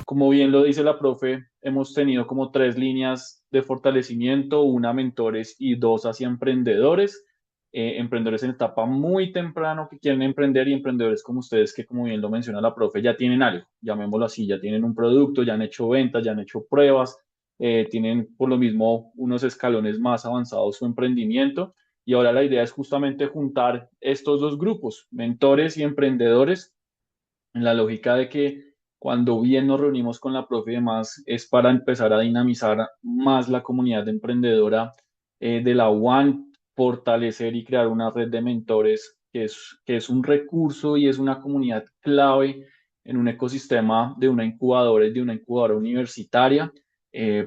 como bien lo dice la profe, hemos tenido como tres líneas de fortalecimiento, una mentores y dos hacia emprendedores. Emprendedores en etapa muy temprano que quieren emprender y emprendedores como ustedes que, como bien lo menciona la profe, ya tienen algo, llamémoslo así, ya tienen un producto, ya han hecho ventas, ya han hecho pruebas, tienen por lo mismo unos escalones más avanzados su emprendimiento. Y ahora la idea es justamente juntar estos dos grupos, mentores y emprendedores, en la lógica de que cuando bien nos reunimos con la profe y demás, es para empezar a dinamizar más la comunidad emprendedora de la UAN, fortalecer y crear una red de mentores que es un recurso y es una comunidad clave en un ecosistema de una incubadora y de una incubadora universitaria.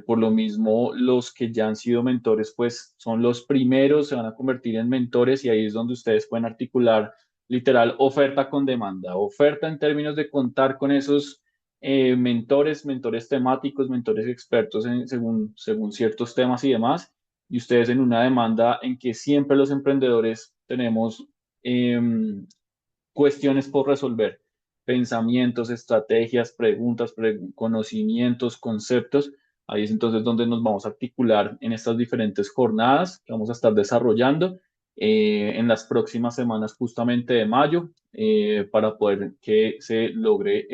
Por lo mismo, los que ya han sido mentores, pues son los primeros, se van a convertir en mentores y ahí es donde ustedes pueden articular literal oferta con demanda. Oferta en términos de contar con esos mentores temáticos, mentores expertos según ciertos temas y demás. Y ustedes en una demanda en que siempre los emprendedores tenemos eh, cuestiones por resolver, pensamientos, estrategias, preguntas, conocimientos, conceptos. Ahí es entonces donde nos vamos a articular en estas diferentes jornadas que vamos a estar desarrollando en las próximas semanas justamente de mayo para poder que se logre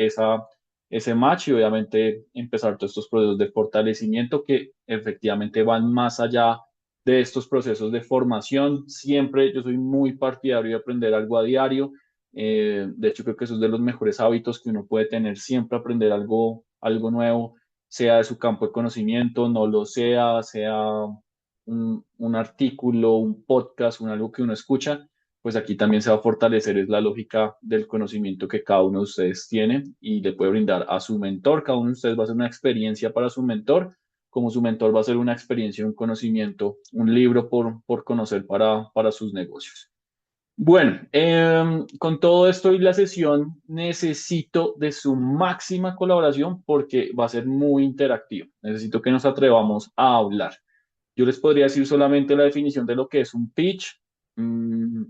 ese match y obviamente empezar todos estos procesos de fortalecimiento que efectivamente van más allá de estos procesos de formación. Siempre yo soy muy partidario de aprender algo a diario. De hecho, creo que eso es de los mejores hábitos que uno puede tener, siempre aprender algo nuevo, sea de su campo de conocimiento, no lo sea, sea un artículo, un podcast, algo que uno escucha, pues aquí también se va a fortalecer, es la lógica del conocimiento que cada uno de ustedes tiene y le puede brindar a su mentor. Cada uno de ustedes va a ser una experiencia para su mentor, como su mentor va a ser una experiencia, un conocimiento, un libro por conocer para sus negocios. Bueno, con todo esto y la sesión necesito de su máxima colaboración porque va a ser muy interactivo. Necesito que nos atrevamos a hablar. Yo les podría decir solamente la definición de lo que es un pitch, mm,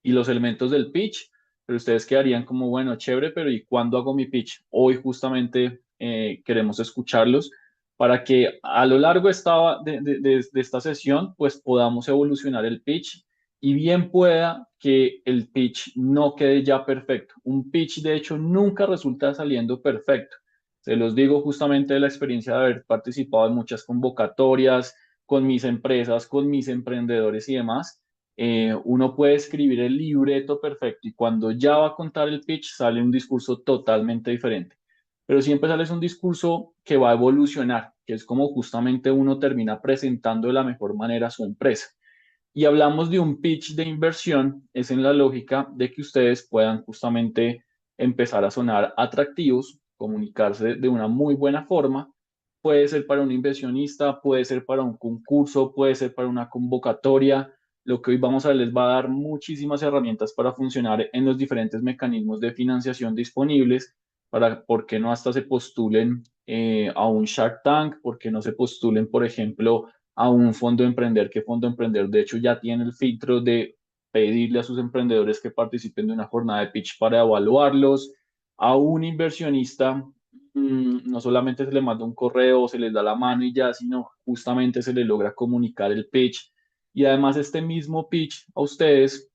y los elementos del pitch, pero ustedes quedarían como, bueno, chévere, pero ¿y cuándo hago mi pitch? Hoy justamente queremos escucharlos para que a lo largo de esta sesión pues podamos evolucionar el pitch y bien pueda que el pitch no quede ya perfecto. Un pitch de hecho nunca resulta saliendo perfecto. Se los digo justamente de la experiencia de haber participado en muchas convocatorias con mis empresas, con mis emprendedores y demás. Uno puede escribir el libreto perfecto y cuando ya va a contar el pitch sale un discurso totalmente diferente. Pero siempre sale un discurso que va a evolucionar, que es como justamente uno termina presentando de la mejor manera su empresa. Y hablamos de un pitch de inversión, es en la lógica de que ustedes puedan justamente empezar a sonar atractivos, comunicarse de una muy buena forma. Puede ser para un inversionista, puede ser para un concurso, puede ser para una convocatoria. Lo que hoy vamos a ver les va a dar muchísimas herramientas para funcionar en los diferentes mecanismos de financiación disponibles, para, ¿por qué no hasta se postulen a un Shark Tank? ¿Por qué no se postulen, por ejemplo, a un fondo de emprender? Que fondo de emprender, de hecho, ya tiene el filtro de pedirle a sus emprendedores que participen de una jornada de pitch para evaluarlos? A un inversionista, no solamente se le manda un correo, se les da la mano y ya, sino justamente se le logra comunicar el pitch. Y además este mismo pitch a ustedes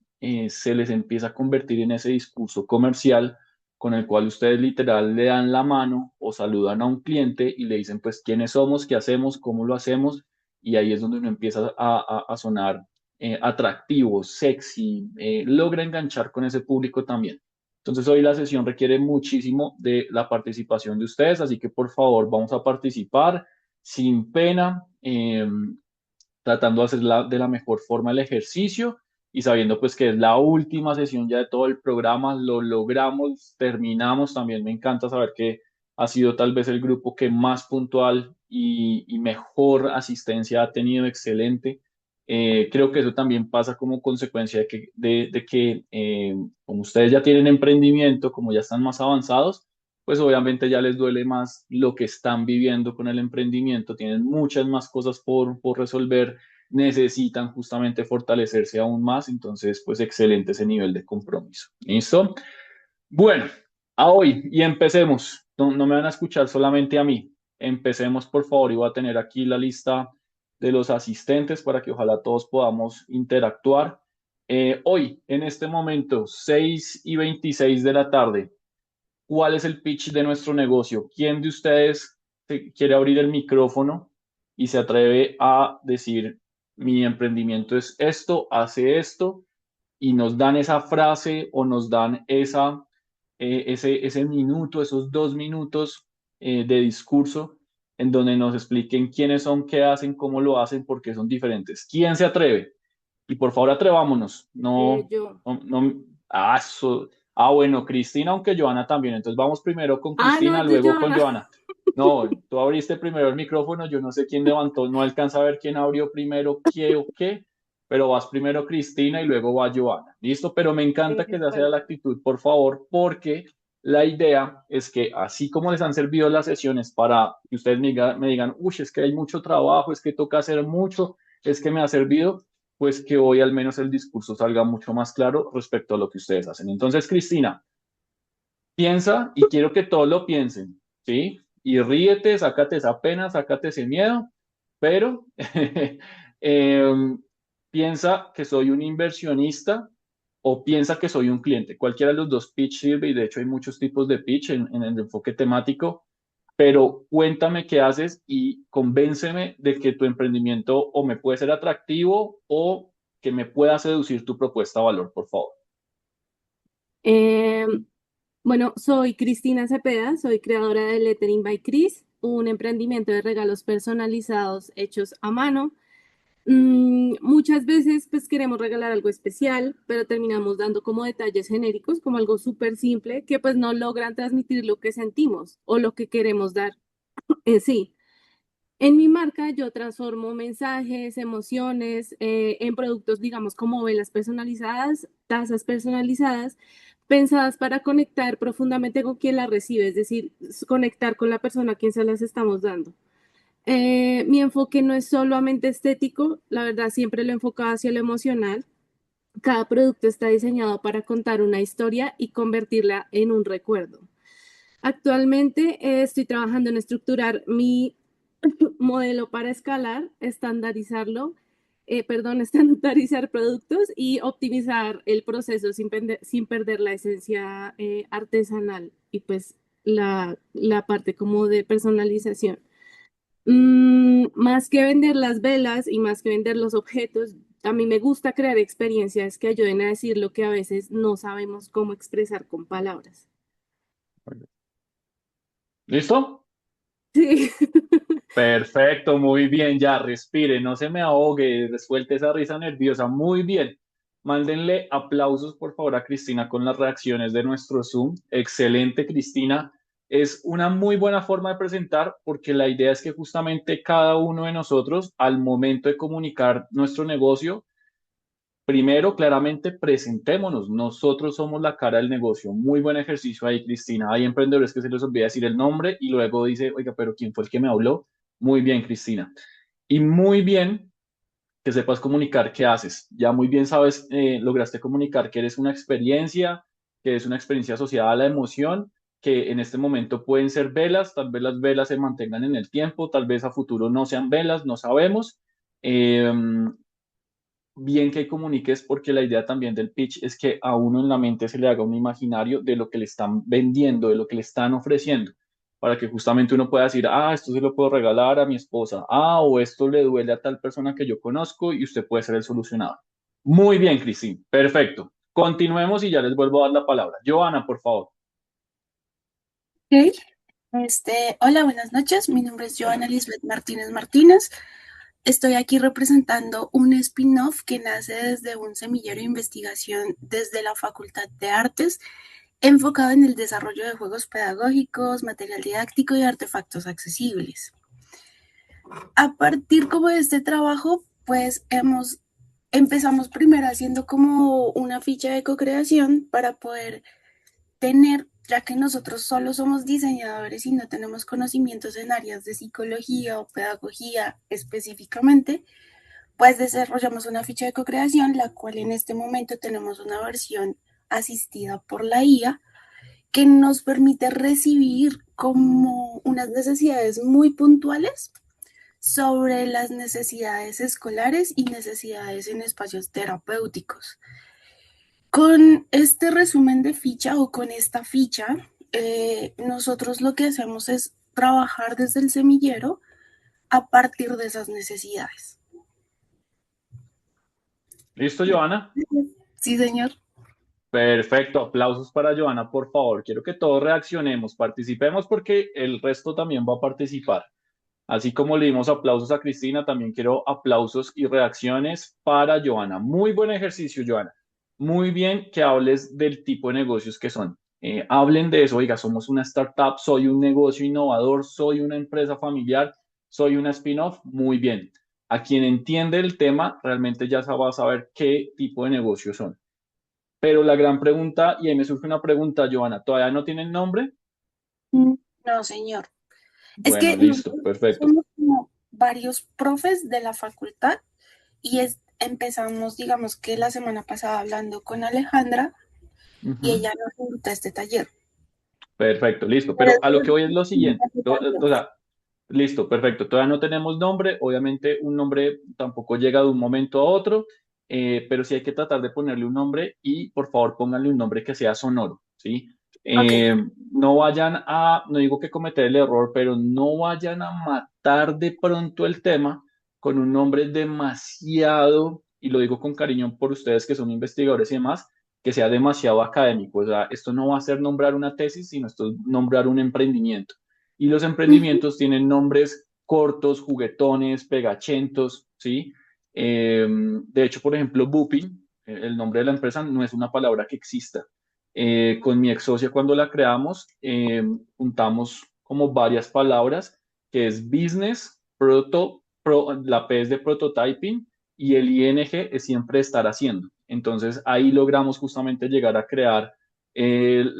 se les empieza a convertir en ese discurso comercial con el cual ustedes literal le dan la mano o saludan a un cliente y le dicen pues quiénes somos, qué hacemos, cómo lo hacemos, y ahí es donde uno empieza a sonar atractivo, sexy, logra enganchar con ese público también. Entonces hoy la sesión requiere muchísimo de la participación de ustedes, así que por favor vamos a participar sin pena, tratando de hacer de la mejor forma el ejercicio y sabiendo pues que es la última sesión ya de todo el programa, lo logramos, terminamos. También me encanta saber que ha sido tal vez el grupo que más puntual y mejor asistencia ha tenido, excelente. Creo que eso también pasa como consecuencia de que como ustedes ya tienen emprendimiento, como ya están más avanzados, pues obviamente ya les duele más lo que están viviendo con el emprendimiento, tienen muchas más cosas por resolver, necesitan justamente fortalecerse aún más, entonces pues excelente ese nivel de compromiso. ¿Listo? Bueno, a hoy y empecemos. no me van a escuchar solamente a mí. Empecemos, por favor, y voy a tener aquí la lista de los asistentes para que ojalá todos podamos interactuar. Hoy, en este momento, 6:26 de la tarde, ¿cuál es el pitch de nuestro negocio? ¿Quién de ustedes quiere abrir el micrófono y se atreve a decir, mi emprendimiento es esto, hace esto, y nos dan esa frase o nos dan ese minuto, esos 2 minutos de discurso en donde nos expliquen quiénes son, qué hacen, cómo lo hacen, por qué son diferentes? ¿Quién se atreve? Y por favor, atrevámonos. No, Yo. no, no. Bueno, Cristina, aunque Joana también. Entonces vamos primero con Ah, no, Cristina, entonces luego con Joana. Joana. No, tú abriste primero el micrófono, yo no sé quién levantó, no alcanza a ver quién abrió primero, qué o qué, pero vas primero Cristina y luego va Joana. ¿Listo? Pero me encanta que esa sea la Bueno. actitud, por favor, porque la idea es que así como les han servido las sesiones para que ustedes me digan, uy, es que hay mucho trabajo, es que toca hacer mucho, es que me ha servido, pues que hoy al menos el discurso salga mucho más claro respecto a lo que ustedes hacen. Entonces, Cristina, piensa y quiero que todos lo piensen, ¿sí? Y ríete, sácate esa pena, sácate ese miedo, pero eh, piensa que soy un inversionista o piensa que soy un cliente. Cualquiera de los dos pitch sirve y de hecho hay muchos tipos de pitch en el enfoque temático, pero cuéntame qué haces y convénceme de que tu emprendimiento o me puede ser atractivo o que me pueda seducir tu propuesta de valor, por favor. Eh, bueno, soy Cristina Cepeda, soy creadora de Lettering by Chris, un emprendimiento de regalos personalizados hechos a mano. Muchas veces pues queremos regalar algo especial, pero terminamos dando como detalles genéricos, como algo súper simple, que pues no logran transmitir lo que sentimos o lo que queremos dar en sí. En mi marca yo transformo mensajes, emociones en productos, digamos, como velas personalizadas, tazas personalizadas, pensadas para conectar profundamente con quien las recibe, es decir, conectar con la persona a quien se las estamos dando. Mi enfoque no es solamente estético, la verdad siempre lo he enfocado hacia lo emocional. Cada producto está diseñado para contar una historia y convertirla en un recuerdo. Actualmente estoy trabajando en estructurar mi modelo para escalar, estandarizar productos y optimizar el proceso sin perder la esencia artesanal y pues la parte como de personalización. Más que vender las velas y más que vender los objetos, a mí me gusta crear experiencias que ayuden a decir lo que a veces no sabemos cómo expresar con palabras. ¿Listo? Sí. Perfecto, muy bien, ya respire, no se me ahogue, resuelte esa risa nerviosa, muy bien. Mándenle aplausos por favor a Cristina con las reacciones de nuestro Zoom. Excelente, Cristina. Es una muy buena forma de presentar porque la idea es que justamente cada uno de nosotros al momento de comunicar nuestro negocio, primero, claramente, presentémonos. Nosotros somos la cara del negocio. Muy buen ejercicio ahí, Cristina. Hay emprendedores que se les olvida decir el nombre y luego dice, oiga, pero ¿quién fue el que me habló? Muy bien, Cristina. Y muy bien que sepas comunicar qué haces. Ya muy bien sabes, lograste comunicar que eres una experiencia, que es una experiencia asociada a la emoción, que en este momento pueden ser velas, tal vez las velas se mantengan en el tiempo, tal vez a futuro no sean velas, no sabemos. Eh, Bien que comuniques porque la idea también del pitch es que a uno en la mente se le haga un imaginario de lo que le están vendiendo, de lo que le están ofreciendo, para que justamente uno pueda decir, esto se lo puedo regalar a mi esposa, o esto le duele a tal persona que yo conozco y usted puede ser el solucionador. Muy bien, Cristina, perfecto. Continuemos y ya les vuelvo a dar la palabra. Joana, por favor. Ok. Hola, buenas noches. Mi nombre es Joana Lisbeth Martínez Martínez. Estoy aquí representando un spin-off que nace desde un semillero de investigación desde la Facultad de Artes, enfocado en el desarrollo de juegos pedagógicos, material didáctico y artefactos accesibles. A partir como de este trabajo, pues empezamos primero haciendo como una ficha de co-creación para poder tener, ya que nosotros solo somos diseñadores y no tenemos conocimientos en áreas de psicología o pedagogía específicamente, pues desarrollamos una ficha de co-creación, la cual en este momento tenemos una versión asistida por la IA, que nos permite recibir como unas necesidades muy puntuales sobre las necesidades escolares y necesidades en espacios terapéuticos. Con este resumen de ficha o con esta ficha, nosotros lo que hacemos es trabajar desde el semillero a partir de esas necesidades. ¿Listo, Joana? Sí, señor. Perfecto, aplausos para Joana, por favor. Quiero que todos reaccionemos, participemos porque el resto también va a participar. Así como le dimos aplausos a Cristina, también quiero aplausos y reacciones para Joana. Muy buen ejercicio, Joana. Muy bien que hables del tipo de negocios que son. Hablen de eso, oiga, somos una startup, soy un negocio innovador, soy una empresa familiar, soy una spin-off. Muy bien. A quien entiende el tema, realmente ya va a saber qué tipo de negocios son. Pero la gran pregunta, y ahí me surge una pregunta, Joana, ¿todavía no tienen nombre? No, señor. Es Bueno, que listo, nosotros perfecto. somos como varios profes de la facultad y empezamos, digamos que la semana pasada hablando con Alejandra y Ujú. ella nos invitó a este taller. Perfecto, listo. Por Pero a eso lo que voy es lo siguiente. O necesitamos. sea, listo, perfecto. Todavía no tenemos nombre. Obviamente un nombre tampoco llega de un momento a otro, pero sí hay que tratar de ponerle un nombre y por favor pónganle un nombre que sea sonoro, ¿sí? Ok, No vayan a, no digo que cometer el error, pero no vayan a matar de pronto el tema con un nombre demasiado, y lo digo con cariño por ustedes que son investigadores y demás, que sea demasiado académico. O sea, esto no va a ser nombrar una tesis, sino esto es nombrar un emprendimiento. Y los emprendimientos tienen nombres cortos, juguetones, pegachentos, ¿sí? De hecho, por ejemplo, Bupin, el nombre de la empresa no es una palabra que exista. Con mi ex socia cuando la creamos, juntamos como varias palabras, que es business, la P es de prototyping y el ing es siempre estar haciendo. Entonces ahí logramos justamente llegar a crear el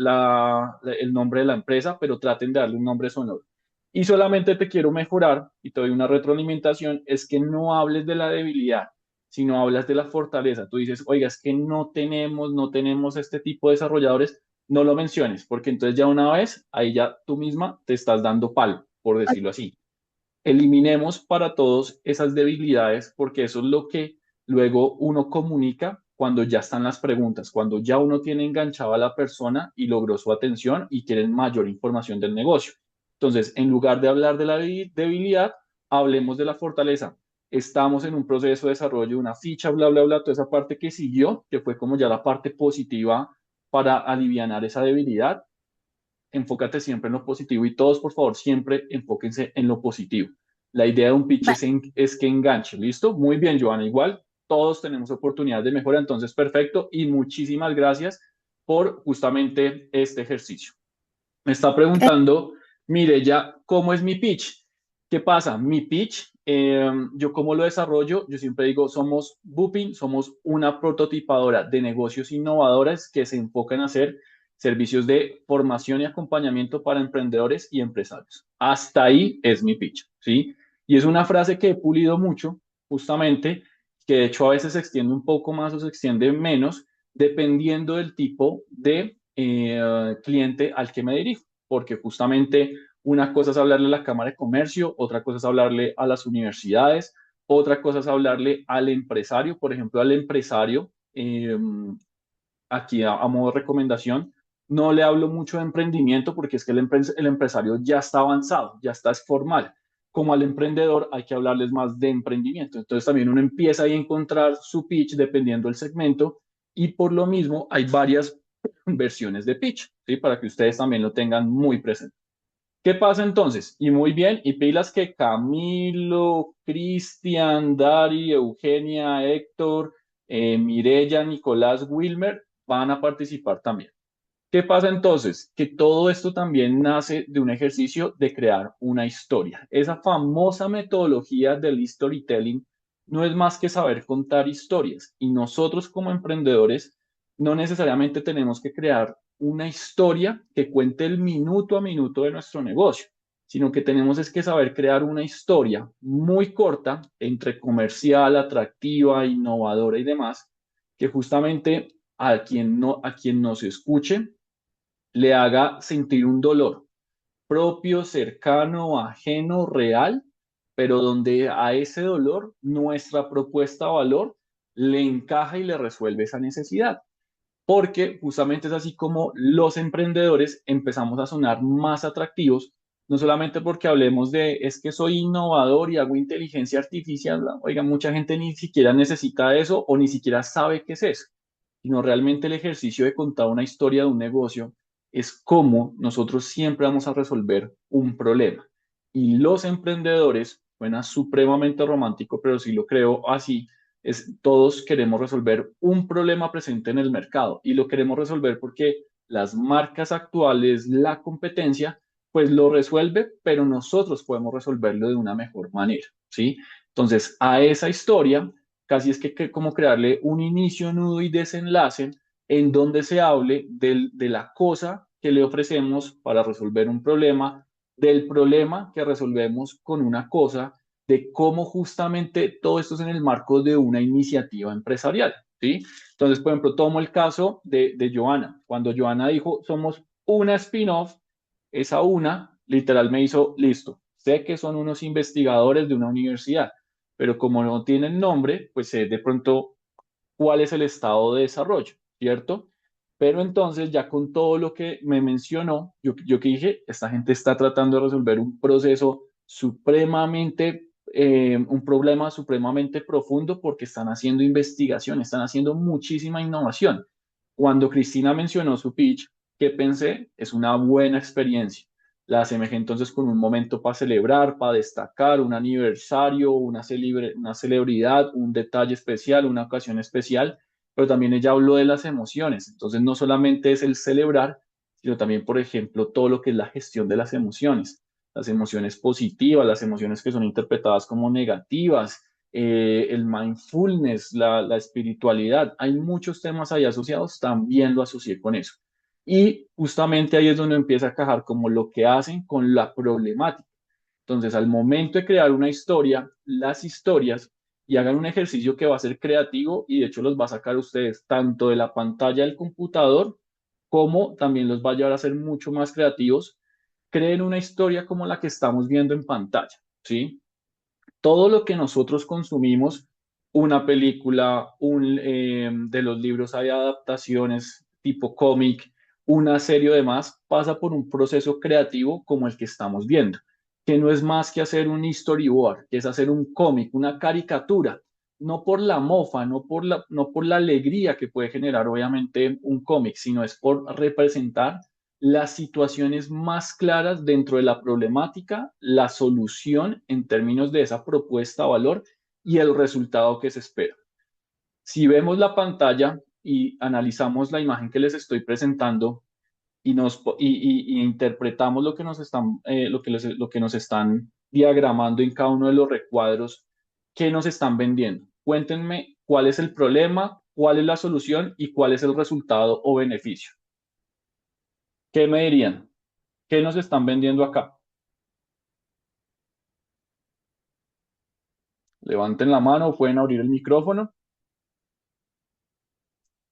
nombre de la empresa, pero traten de darle un nombre sonoro. Y solamente te quiero mejorar y te doy una retroalimentación, es que no hables de la debilidad, sino hablas de la fortaleza. Tú dices, oiga, es que no tenemos este tipo de desarrolladores, no lo menciones, porque entonces ya una vez, ahí ya tú misma te estás dando palo, por decirlo así. Eliminemos para todos esas debilidades, porque eso es lo que luego uno comunica cuando ya están las preguntas, cuando ya uno tiene enganchada a la persona y logró su atención y quieren mayor información del negocio. Entonces, en lugar de hablar de la debilidad, hablemos de la fortaleza. Estamos en un proceso de desarrollo de una ficha, bla, bla, bla, toda esa parte que siguió, que fue como ya la parte positiva para alivianar esa debilidad. Enfócate siempre en lo positivo y todos, por favor, siempre enfóquense en lo positivo. La idea de un pitch vale. es que enganche, ¿listo? Muy bien, Joana, igual todos tenemos oportunidades de mejora, entonces perfecto y muchísimas gracias por justamente este ejercicio. Me está preguntando, mire ya, ¿cómo es mi pitch? ¿Qué pasa? Mi pitch, yo cómo lo desarrollo, yo siempre digo, somos Bupin, somos una prototipadora de negocios innovadores que se enfocan a hacer servicios de formación y acompañamiento para emprendedores y empresarios. Hasta ahí es mi pitch, ¿sí? Y es una frase que he pulido mucho, justamente, que de hecho a veces se extiende un poco más o se extiende menos, dependiendo del tipo de cliente al que me dirijo, porque justamente una cosa es hablarle a la Cámara de Comercio, otra cosa es hablarle a las universidades, otra cosa es hablarle al empresario, por ejemplo, al empresario, aquí a modo de recomendación, no le hablo mucho de emprendimiento porque es que el empresario ya está avanzado, ya está es formal. Como al emprendedor hay que hablarles más de emprendimiento. Entonces también uno empieza ahí a encontrar su pitch dependiendo del segmento y por lo mismo hay varias versiones de pitch, ¿sí? Para que ustedes también lo tengan muy presente. ¿Qué pasa entonces? Y muy bien, y pilas que Camilo, Cristian, Dari, Eugenia, Héctor, Mirella, Nicolás, Wilmer van a participar también. ¿Qué pasa entonces? Que todo esto también nace de un ejercicio de crear una historia. Esa famosa metodología del storytelling no es más que saber contar historias y nosotros como emprendedores no necesariamente tenemos que crear una historia que cuente el minuto a minuto de nuestro negocio, sino que tenemos es que saber crear una historia muy corta entre comercial, atractiva, innovadora y demás, que justamente a quien nos escuche le haga sentir un dolor propio, cercano, ajeno, real, pero donde a ese dolor nuestra propuesta de valor le encaja y le resuelve esa necesidad. Porque justamente es así como los emprendedores empezamos a sonar más atractivos, no solamente porque hablemos de es que soy innovador y hago inteligencia artificial, ¿no? Oiga, mucha gente ni siquiera necesita eso o ni siquiera sabe qué es eso, sino realmente el ejercicio de contar una historia de un negocio es cómo nosotros siempre vamos a resolver un problema. Y los emprendedores, suena supremamente romántico, pero sí lo creo así, es todos queremos resolver un problema presente en el mercado y lo queremos resolver porque las marcas actuales, la competencia, pues lo resuelve, pero nosotros podemos resolverlo de una mejor manera, ¿sí? Entonces, a esa historia, casi es que como crearle un inicio, nudo y desenlace en donde se hable de la cosa que le ofrecemos para resolver un problema, del problema que resolvemos con una cosa, de cómo justamente todo esto es en el marco de una iniciativa empresarial, ¿sí? Entonces, por ejemplo, tomo el caso de Joana. Cuando Joana dijo, somos una spin-off, esa una literal me hizo, listo, sé que son unos investigadores de una universidad, pero como no tienen nombre, pues sé de pronto cuál es el estado de desarrollo, ¿cierto? Pero entonces ya con todo lo que me mencionó, yo que dije, esta gente está tratando de resolver un proceso supremamente, un problema supremamente profundo porque están haciendo investigación, están haciendo muchísima innovación. Cuando Cristina mencionó su pitch, ¿qué pensé? Es una buena experiencia. La asemejé entonces con un momento para celebrar, para destacar, un aniversario, una celebridad, un detalle especial, una ocasión especial, pero también ella habló de las emociones. Entonces no solamente es el celebrar, sino también, por ejemplo, todo lo que es la gestión de las emociones positivas, las emociones que son interpretadas como negativas, el mindfulness, la espiritualidad. Hay muchos temas ahí asociados, también lo asocié con eso. Y justamente ahí es donde empieza a cajar como lo que hacen con la problemática. Entonces, al momento de crear una historia, las historias, y hagan un ejercicio que va a ser creativo y de hecho los va a sacar ustedes tanto de la pantalla del computador como también los va a llevar a ser mucho más creativos. Creen una historia como la que estamos viendo en pantalla, ¿sí? Todo lo que nosotros consumimos, una película, de los libros hay adaptaciones tipo cómic, una serie o demás, pasa por un proceso creativo como el que estamos viendo, que no es más que hacer un storyboard, que es hacer un cómic, una caricatura, no por la mofa, no por la alegría que puede generar obviamente un cómic, sino es por representar las situaciones más claras dentro de la problemática, la solución en términos de esa propuesta de valor y el resultado que se espera. Si vemos la pantalla y analizamos la imagen que les estoy presentando y interpretamos lo que nos están, lo que nos están diagramando en cada uno de los recuadros, ¿qué nos están vendiendo? Cuéntenme cuál es el problema, cuál es la solución y cuál es el resultado o beneficio. ¿Qué me dirían? ¿Qué nos están vendiendo acá? Levanten la mano o pueden abrir el micrófono.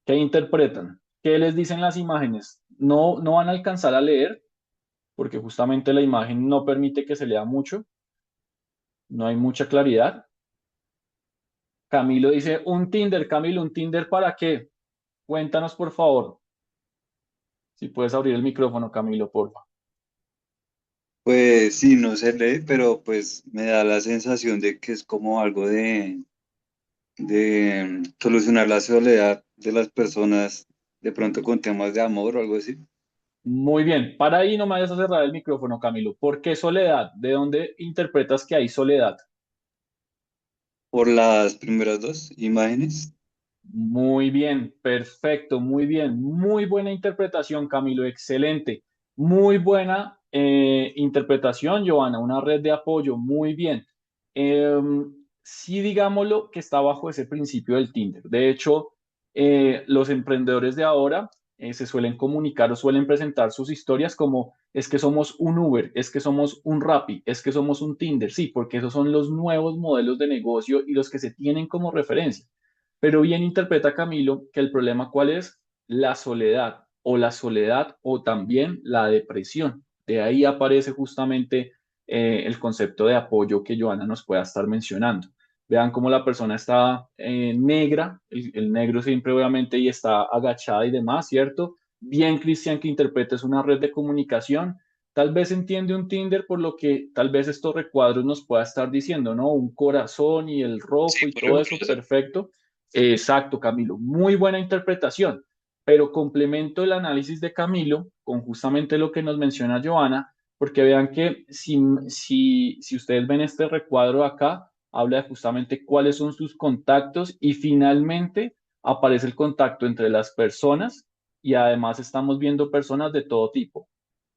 ¿Qué interpretan? ¿Qué les dicen las imágenes? No, no van a alcanzar a leer porque justamente la imagen no permite que se lea mucho, no hay mucha claridad. Camilo dice, un Tinder, Camilo, ¿un Tinder para qué? Cuéntanos, por favor. Si puedes abrir el micrófono, Camilo, por favor. Pues sí, no se lee, pero pues me da la sensación de que es como algo de solucionar la soledad de las personas de pronto con temas de amor o algo así. Muy bien, para ahí no me vayas a cerrar el micrófono, Camilo. ¿Por qué soledad? ¿De dónde interpretas que hay soledad? Por las primeras dos imágenes. Muy bien, perfecto, muy bien, muy buena interpretación, Camilo, excelente, muy buena interpretación, Joana, una red de apoyo, muy bien. Sí, digámoslo que está bajo ese principio del Tinder. De hecho, los emprendedores de ahora se suelen comunicar o suelen presentar sus historias como es que somos un Uber, es que somos un Rappi, es que somos un Tinder, sí, porque esos son los nuevos modelos de negocio y los que se tienen como referencia. Pero bien interpreta Camilo que el problema cuál es la soledad. o la soledad o también la depresión. De ahí aparece justamente el concepto de apoyo que Joana nos pueda estar mencionando. Vean cómo la persona está negra, el negro siempre obviamente y está agachada y demás, ¿cierto? Bien, Cristian, que interpretes una red de comunicación. Tal vez entiende un Tinder por lo que tal vez estos recuadros nos pueda estar diciendo, ¿no? Un corazón y el rojo y todo eso, perfecto. Exacto, Camilo. Muy buena interpretación, pero complemento el análisis de Camilo con justamente lo que nos menciona Joana, porque vean que si ustedes ven este recuadro de acá, habla de justamente cuáles son sus contactos y finalmente aparece el contacto entre las personas y además estamos viendo personas de todo tipo,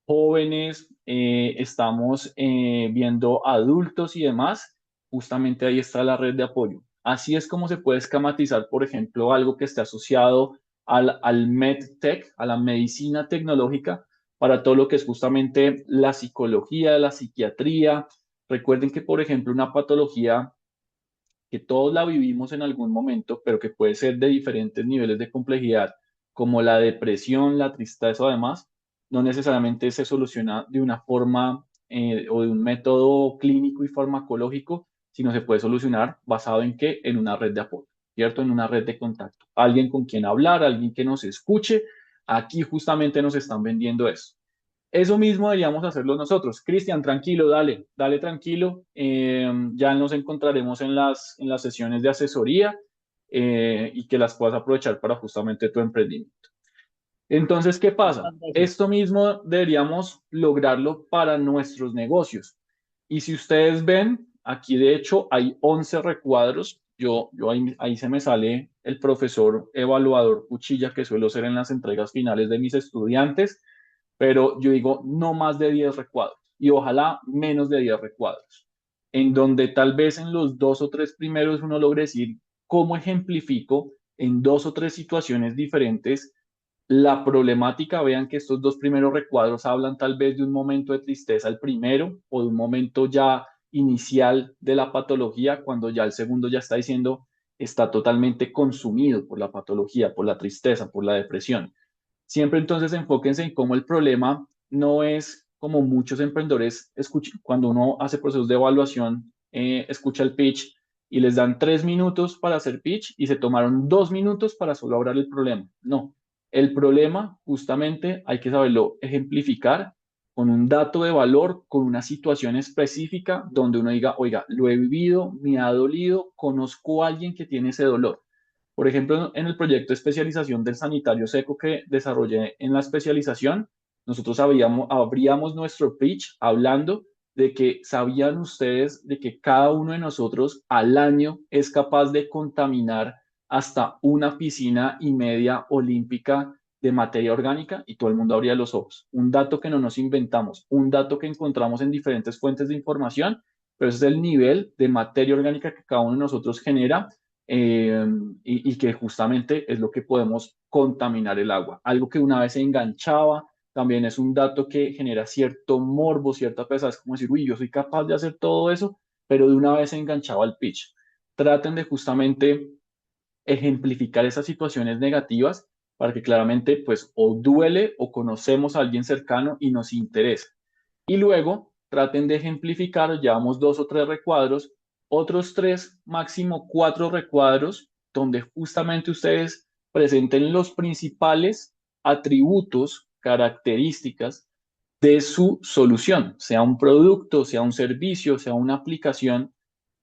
jóvenes, estamos viendo adultos y demás, justamente ahí está la red de apoyo. Así es como se puede esquematizar, por ejemplo, algo que esté asociado al MedTech, a la medicina tecnológica, para todo lo que es justamente la psicología, la psiquiatría. Recuerden que, por ejemplo, una patología que todos la vivimos en algún momento, pero que puede ser de diferentes niveles de complejidad, como la depresión, la tristeza, además, no necesariamente se soluciona de una forma o de un método clínico y farmacológico, sino se puede solucionar basado en qué, en una red de apoyo, ¿cierto? En una red de contacto. Alguien con quien hablar, alguien que nos escuche. Aquí justamente nos están vendiendo eso. Eso mismo deberíamos hacerlo nosotros. Cristian, tranquilo, dale, dale tranquilo. Ya nos encontraremos en las sesiones de asesoría y que las puedas aprovechar para justamente tu emprendimiento. Entonces, ¿qué pasa? Esto mismo deberíamos lograrlo para nuestros negocios. Y si ustedes ven, aquí de hecho hay 11 recuadros. Yo ahí se me sale el profesor evaluador Cuchilla que suelo ser en las entregas finales de mis estudiantes, pero yo digo no más de 10 recuadros y ojalá menos de 10 recuadros, en donde tal vez en los dos o tres primeros uno logre decir cómo ejemplifico en dos o tres situaciones diferentes la problemática. Vean que estos dos primeros recuadros hablan tal vez de un momento de tristeza el primero o de un momento ya inicial de la patología, cuando ya el segundo ya está diciendo está totalmente consumido por la patología, por la tristeza, por la depresión. Siempre entonces enfóquense en cómo el problema no es como muchos emprendedores escuchan, cuando uno hace procesos de evaluación, escucha el pitch y les dan 3 minutos para hacer pitch y se tomaron 2 minutos para solo hablar el problema. No, el problema justamente hay que saberlo ejemplificar con un dato de valor, con una situación específica donde uno diga, oiga, lo he vivido, me ha dolido, conozco a alguien que tiene ese dolor. Por ejemplo, en el proyecto de especialización del sanitario seco que desarrollé en la especialización, nosotros abríamos nuestro pitch hablando de que sabían ustedes de que cada uno de nosotros al año es capaz de contaminar hasta una piscina y media olímpica de materia orgánica, y todo el mundo abría los ojos. Un dato que no nos inventamos, un dato que encontramos en diferentes fuentes de información, pero ese es el nivel de materia orgánica que cada uno de nosotros genera, eh, y que justamente es lo que podemos contaminar el agua. Algo que una vez se enganchaba, también es un dato que genera cierto morbo, cierta pesadez, es como decir, uy, yo soy capaz de hacer todo eso, pero de una vez se enganchaba al pitch. Traten de justamente ejemplificar esas situaciones negativas para que claramente, pues, o duele o conocemos a alguien cercano y nos interesa. Y luego traten de ejemplificar, llevamos 2 o 3 recuadros, otros 3, máximo 4 recuadros, donde justamente ustedes presenten los principales atributos, características de su solución, sea un producto, sea un servicio, sea una aplicación,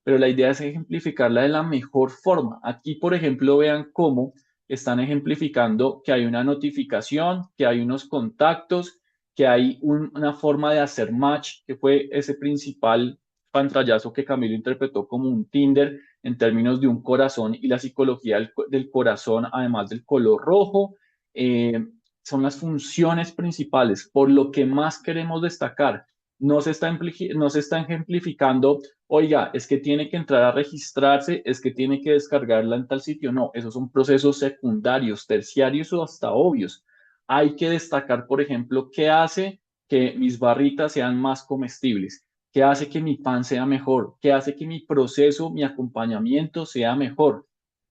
pero la idea es ejemplificarla de la mejor forma. Aquí, por ejemplo, vean cómo están ejemplificando que hay una notificación, que hay unos contactos, que hay una forma de hacer match, que fue ese principal pantallazo que Camilo interpretó como un Tinder en términos de un corazón y la psicología del corazón, además del color rojo. Eh, Son las funciones principales, por lo que más queremos destacar. No se está ejemplificando, oiga, es que tiene que entrar a registrarse, es que tiene que descargarla en tal sitio. No, esos son procesos secundarios, terciarios o hasta obvios. Hay que destacar, por ejemplo, qué hace que mis barritas sean más comestibles, qué hace que mi pan sea mejor, qué hace que mi proceso, mi acompañamiento sea mejor.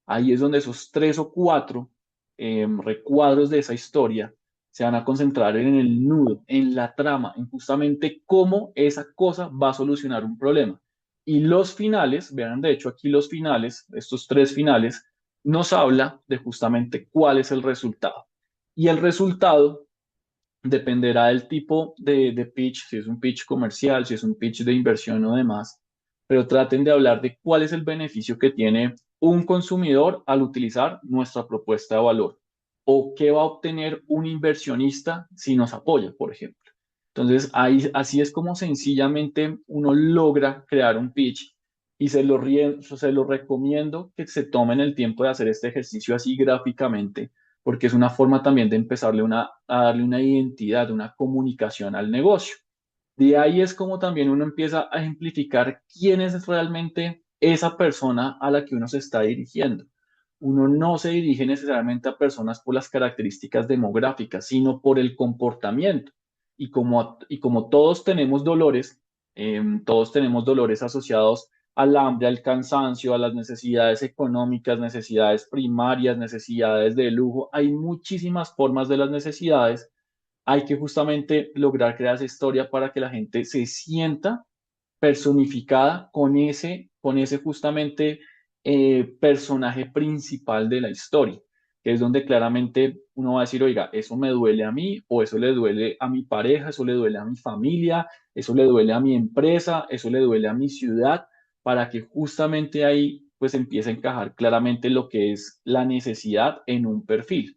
Ahí es donde esos 3 o 4 recuadros de esa historia se van a concentrar en el nudo, en la trama, en justamente cómo esa cosa va a solucionar un problema. Y los finales, vean de hecho aquí los finales, estos tres finales, nos habla de justamente cuál es el resultado. Y el resultado dependerá del tipo de pitch, si es un pitch comercial, si es un pitch de inversión o demás, pero traten de hablar de cuál es el beneficio que tiene un consumidor al utilizar nuestra propuesta de valor o qué va a obtener un inversionista si nos apoya, por ejemplo. Entonces, ahí, así es como sencillamente uno logra crear un pitch y se lo recomiendo que se tomen el tiempo de hacer este ejercicio así gráficamente porque es una forma también de empezarle a darle una identidad, una comunicación al negocio. De ahí es como también uno empieza a ejemplificar quién es realmente esa persona a la que uno se está dirigiendo. Uno no se dirige necesariamente a personas por las características demográficas, sino por el comportamiento. Y como todos tenemos dolores asociados al hambre, al cansancio, a las necesidades económicas, necesidades primarias, necesidades de lujo. Hay muchísimas formas de las necesidades. Hay que justamente lograr crear esa historia para que la gente se sienta personificada con ese justamente personaje principal de la historia, que es donde claramente uno va a decir, oiga, eso me duele a mí, o eso le duele a mi pareja, eso le duele a mi familia, eso le duele a mi empresa, eso le duele a mi ciudad, para que justamente ahí pues empiece a encajar claramente lo que es la necesidad en un perfil.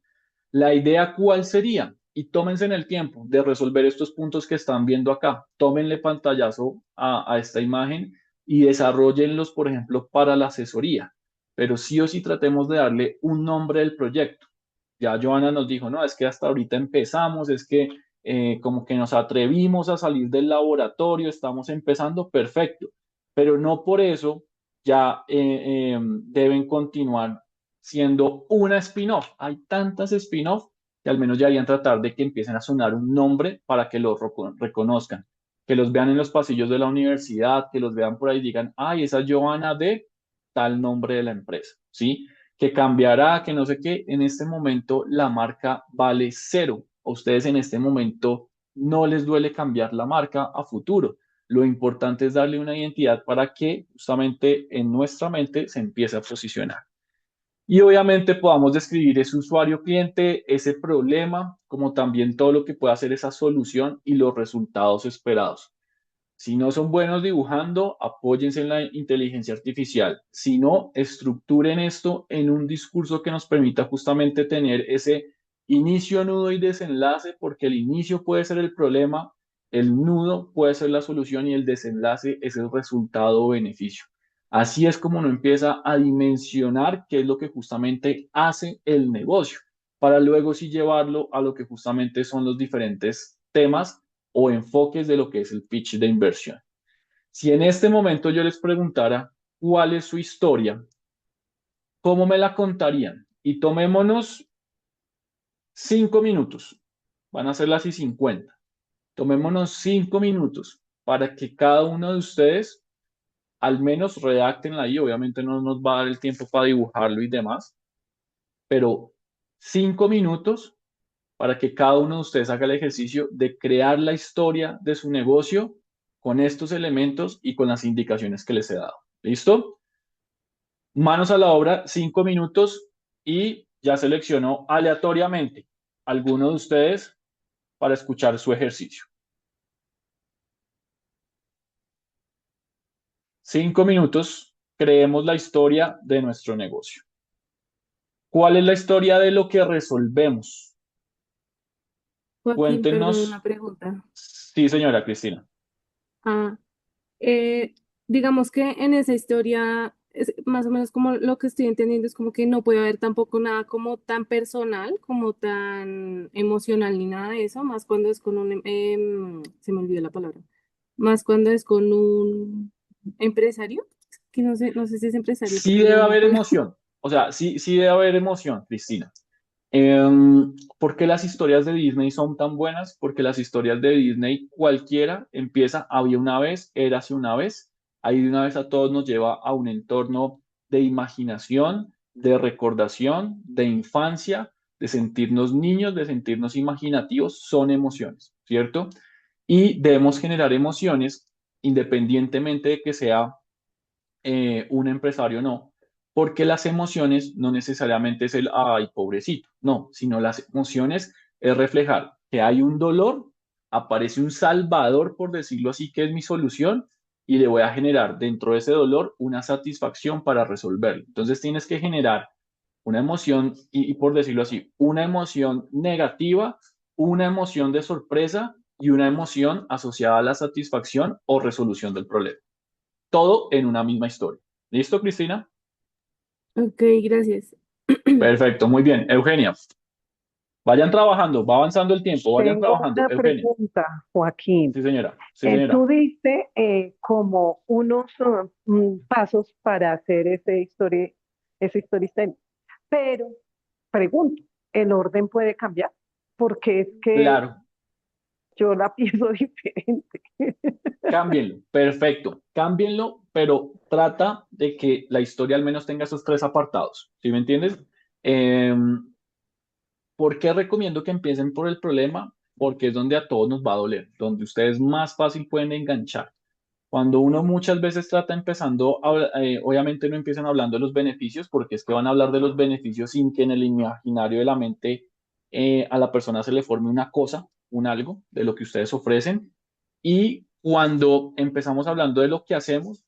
La idea, ¿cuál sería? Y tómense en el tiempo de resolver estos puntos que están viendo acá. Tómenle pantallazo a esta imagen y desarrollenlos, por ejemplo, para la asesoría. Pero sí o sí tratemos de darle un nombre del proyecto. Ya Joana nos dijo, no, es que hasta ahorita empezamos, es que como que nos atrevimos a salir del laboratorio, estamos empezando, perfecto. Pero no por eso ya deben continuar siendo una spin-off. Hay tantas spin-off que al menos ya harían tratar de que empiecen a sonar un nombre para que los reconozcan, que los vean en los pasillos de la universidad, que los vean por ahí y digan, ay, esa es Joana de tal nombre de la empresa, ¿sí? Que cambiará, que no sé qué. En este momento la marca vale cero. A ustedes en este momento no les duele cambiar la marca a futuro. Lo importante es darle una identidad para que justamente en nuestra mente se empiece a posicionar. Y obviamente podamos describir ese usuario cliente, ese problema, como también todo lo que puede hacer esa solución y los resultados esperados. Si no son buenos dibujando, apóyense en la inteligencia artificial. Si no, estructuren esto en un discurso que nos permita justamente tener ese inicio, nudo y desenlace, porque el inicio puede ser el problema, el nudo puede ser la solución y el desenlace es el resultado o beneficio. Así es como uno empieza a dimensionar qué es lo que justamente hace el negocio, para luego sí llevarlo a lo que justamente son los diferentes temas o enfoques de lo que es el pitch de inversión. Si en este momento yo les preguntara cuál es su historia, ¿cómo me la contarían? Y tomémonos 5 minutos, van a ser las y 50. Tomémonos 5 minutos para que cada uno de ustedes al menos redactenla ahí. Obviamente no nos va a dar el tiempo para dibujarlo y demás, pero 5 minutos para que cada uno de ustedes haga el ejercicio de crear la historia de su negocio con estos elementos y con las indicaciones que les he dado. ¿Listo? Manos a la obra, 5 minutos y ya seleccionó aleatoriamente alguno de ustedes para escuchar su ejercicio. 5 minutos, creemos la historia de nuestro negocio. ¿Cuál es la historia de lo que resolvemos? Joaquín, perdón, una Cuéntenos. pregunta. Sí, señora Cristina. Ah, eh, digamos que en esa historia, es más o menos como lo que estoy entendiendo es como que no puede haber tampoco nada como tan personal, como tan emocional ni nada de eso, más cuando es con un, se me olvidó la palabra, más cuando es con un empresario, que no sé, no sé si es empresario, Sí pero ya debe no me haber acuerdo. emoción. O sea, sí debe haber emoción, Cristina. ¿Por qué las historias de Disney son tan buenas? Porque las historias de Disney cualquiera empieza, había una vez, érase una vez, ahí de una vez a todos nos lleva a un entorno de imaginación, de recordación, de infancia, de sentirnos niños, de sentirnos imaginativos, son emociones, ¿cierto? Y debemos generar emociones independientemente de que sea un empresario o no, porque las emociones no necesariamente es el, ay, pobrecito, no, sino las emociones es reflejar que hay un dolor, aparece un salvador, por decirlo así, que es mi solución, y le voy a generar dentro de ese dolor una satisfacción para resolverlo. Entonces tienes que generar una emoción, y por decirlo así, una emoción negativa, una emoción de sorpresa y una emoción asociada a la satisfacción o resolución del problema. Todo en una misma historia. ¿Listo, Cristina? Ok, gracias. Perfecto, muy bien. Eugenia, vayan trabajando, va avanzando el tiempo, vayan Tengo trabajando. una Eugenia, pregunta, Joaquín. sí, señora, sí, señora. Tú diste como unos pasos para hacer esa historia histórica, pero pregunto, ¿el orden puede cambiar? Porque es que Claro, yo la pienso diferente. cámbienlo, perfecto, cámbienlo, pero trata de que la historia al menos tenga esos tres apartados, ¿sí me entiendes? Eh, ¿Por qué recomiendo que empiecen por el problema? Porque es donde a todos nos va a doler, donde ustedes más fácil pueden enganchar. Cuando uno muchas veces trata empezando, obviamente no empiezan hablando de los beneficios, porque es que van a hablar de los beneficios sin que en el imaginario de la mente a la persona se le forme una cosa, un algo de lo que ustedes ofrecen. Y cuando empezamos hablando de lo que hacemos,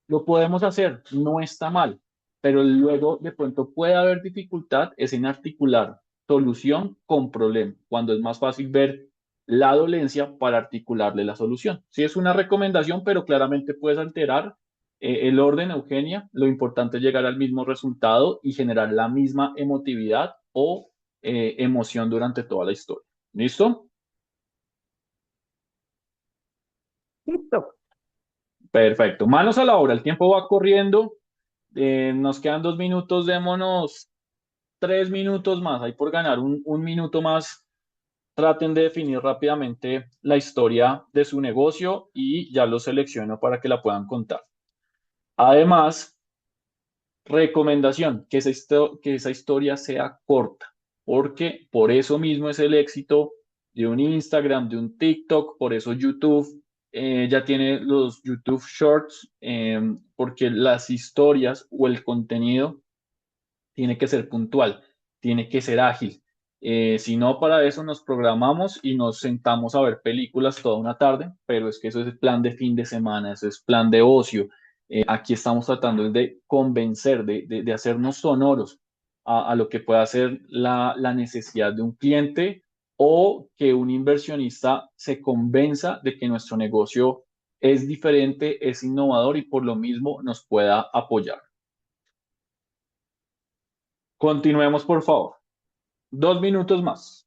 lo podemos hacer, no está mal, pero luego de pronto puede haber dificultad es en articular solución con problema, cuando es más fácil ver la dolencia para articularle la solución. Sí es una recomendación, pero claramente puedes alterar el orden, Eugenia. Lo importante es llegar al mismo resultado y generar la misma emotividad o emoción durante toda la historia. ¿Listo? Listo. Perfecto. Manos a la obra. El tiempo va corriendo. Nos quedan 2 minutos. Démonos 3 minutos más. Hay por ganar un minuto más. Traten de definir rápidamente la historia de su negocio y ya lo selecciono para que la puedan contar. Además, recomendación, que esa historia sea corta, porque por eso mismo es el éxito de un Instagram, de un TikTok, por eso YouTube ya tiene los YouTube Shorts, porque las historias o el contenido tiene que ser puntual, tiene que ser ágil. Si no, para eso nos programamos y nos sentamos a ver películas toda una tarde, pero es que eso es plan de fin de semana, eso es plan de ocio. Aquí estamos tratando de convencer, de hacernos sonoros a lo que pueda ser la necesidad de un cliente o que un inversionista se convenza de que nuestro negocio es diferente, es innovador y por lo mismo nos pueda apoyar. Continuemos, por favor. 2 minutos más.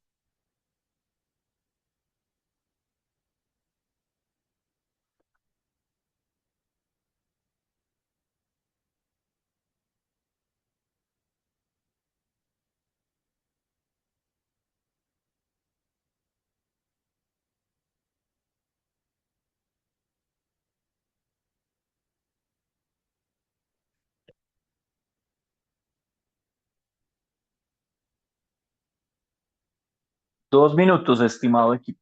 Dos minutos, estimado equipo.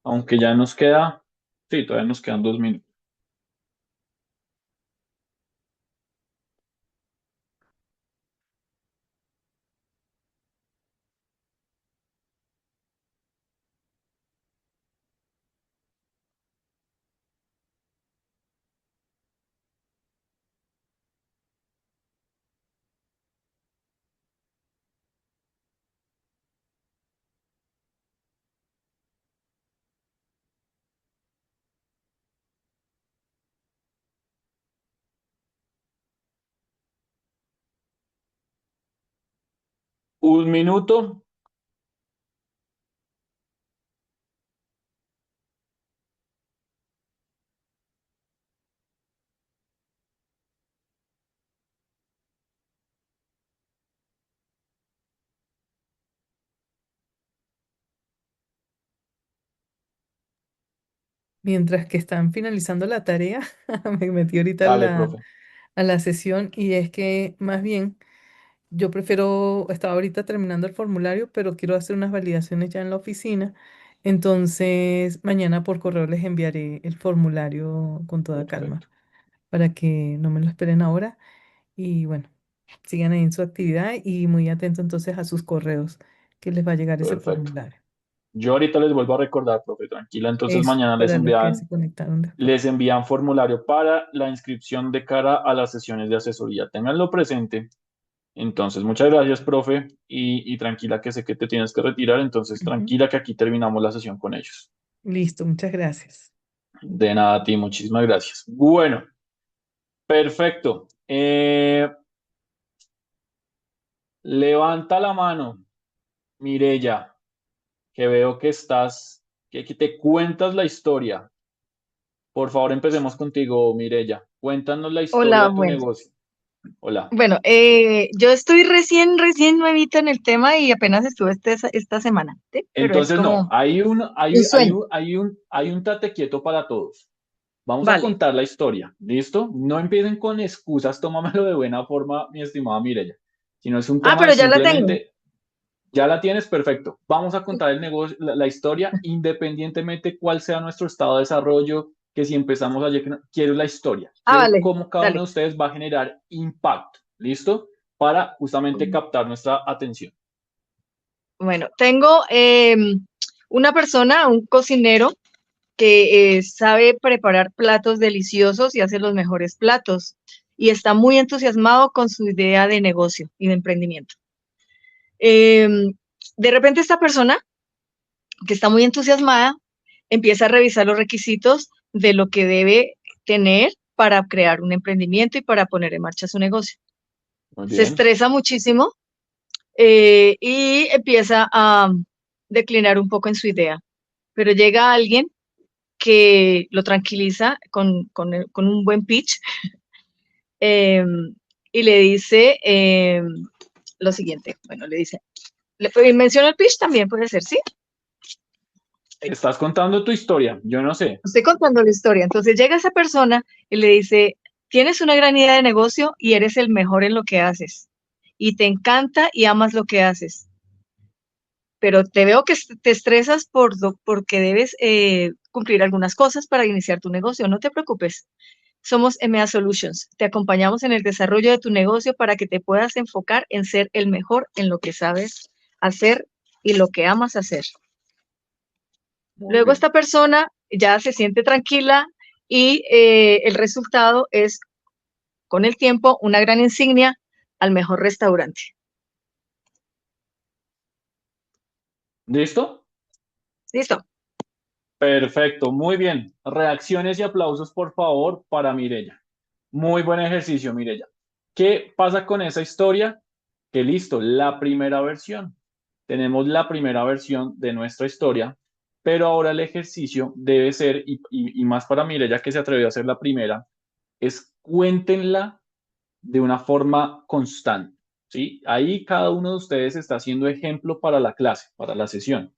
Aunque ya nos queda, sí, todavía nos quedan 2 minutos. Un minuto. Mientras que están finalizando la tarea, me metí ahorita Dale, profe. a la sesión y es que más bien yo prefiero, estaba ahorita terminando el formulario, pero quiero hacer unas validaciones ya en la oficina. Entonces, mañana por correo les enviaré el formulario con toda calma Perfecto, para que no me lo esperen ahora. Y bueno, sigan ahí en su actividad y muy atentos entonces a sus correos que les va a llegar ese perfecto. formulario. Yo ahorita les vuelvo a recordar, profe, tranquila. Entonces Eso, mañana para los que se conectaron después. les envían formulario para la inscripción de cara a las sesiones de asesoría. Ténganlo presente. Entonces, muchas gracias, profe, y tranquila que sé que te tienes que retirar, entonces Ujú. tranquila que aquí terminamos la sesión con ellos. Listo, muchas gracias. De nada a ti, muchísimas gracias. Bueno, perfecto. Levanta la mano, Mirella, que veo que que te cuentas la historia. Por favor, empecemos contigo, Mirella. Cuéntanos la historia Hola, de tu bueno. negocio. Hola. Bueno, yo estoy recién nuevita en el tema y apenas estuve esta semana, ¿sí? Pero es Entonces, no, como un sueño. hay un tate quieto para todos. Vamos a Vale. contar la historia, ¿listo? No empiecen con excusas, tómamelo de buena forma, mi estimada Mireya. Sino es un Ah, tema de pero ya la tengo. simplemente, ya la tienes, perfecto. Vamos a contar el negocio, la historia, independientemente cuál sea nuestro estado de desarrollo, que si empezamos ayer, quiero la historia. Ah, Quiero vale, cómo cada uno dale. de ustedes va a generar impacto, ¿listo? Para justamente captar nuestra atención. Bueno, tengo una persona, un cocinero, que sabe preparar platos deliciosos y hace los mejores platos. Y está muy entusiasmado con su idea de negocio y de emprendimiento. De repente esta persona, que está muy entusiasmada, empieza a revisar los requisitos de lo que debe tener para crear un emprendimiento y para poner en marcha su negocio. Muy Se bien. estresa muchísimo y empieza a declinar un poco en su idea, pero llega alguien que lo tranquiliza con un buen pitch eh, y le dice lo siguiente, bueno, le dice, menciona el pitch también, puede ser, ¿sí? Estás contando tu historia, yo no sé. Estoy contando la historia. Entonces llega esa persona y le dice, tienes una gran idea de negocio y eres el mejor en lo que haces. Y te encanta y amas lo que haces. Pero te veo que te estresas porque debes cumplir algunas cosas para iniciar tu negocio. No te preocupes. Somos EMEA Solutions. Te acompañamos en el desarrollo de tu negocio para que te puedas enfocar en ser el mejor en lo que sabes hacer y lo que amas hacer. Muy Luego bien. esta persona ya se siente tranquila y el resultado es, con el tiempo, una gran insignia al mejor restaurante. ¿Listo? ¿Listo? Perfecto, muy bien. Reacciones y aplausos, por favor, para Mirella. Muy buen ejercicio, Mirella. ¿Qué pasa con esa historia? Que listo, la primera versión. Tenemos la primera versión de nuestra historia, pero ahora el ejercicio debe ser, y más para Mirella que se atrevió a hacer la primera, es cuéntenla de una forma constante, ¿sí? Ahí cada uno de ustedes está haciendo ejemplo para la clase, para la sesión.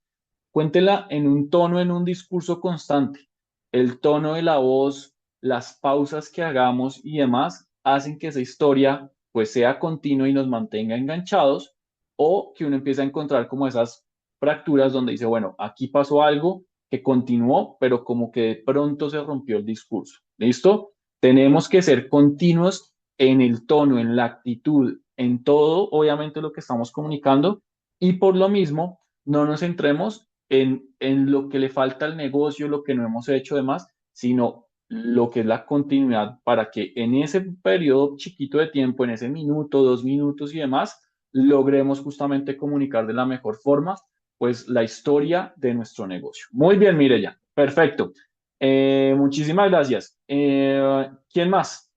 Cuéntela en un tono, en un discurso constante. El tono de la voz, las pausas que hagamos y demás hacen que esa historia pues sea continua y nos mantenga enganchados o que uno empiece a encontrar como esas fracturas donde dice, bueno, aquí pasó algo que continuó, pero como que de pronto se rompió el discurso. ¿Listo? Tenemos que ser continuos en el tono, en la actitud, en todo, obviamente, lo que estamos comunicando y por lo mismo no nos centremos en lo que le falta al negocio, lo que no hemos hecho demás, sino lo que es la continuidad para que en ese periodo chiquito de tiempo, en ese minuto, 2 minutos y demás, logremos justamente comunicar de la mejor forma, pues la historia de nuestro negocio. Muy bien, Mireya, perfecto. Muchísimas gracias. ¿Quién más?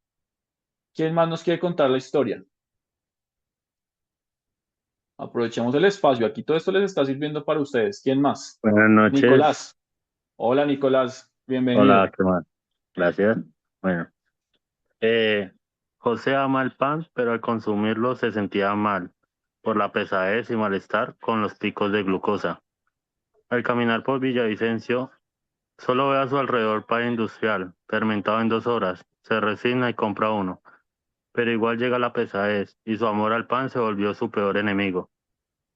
¿Quién más nos quiere contar la historia? Aprovechemos el espacio. Aquí todo esto les está sirviendo para ustedes. ¿Quién más? Buenas noches. Nicolás. Hola, Nicolás. Bienvenido. Hola, ¿qué más? Gracias. Bueno, eh, José ama el pan, pero al consumirlo se sentía mal por la pesadez y malestar con los picos de glucosa. Al caminar por Villavicencio, solo ve a su alrededor pan industrial, fermentado en 2 horas. Se resigna y compra uno, pero igual llega la pesadez y su amor al pan se volvió su peor enemigo.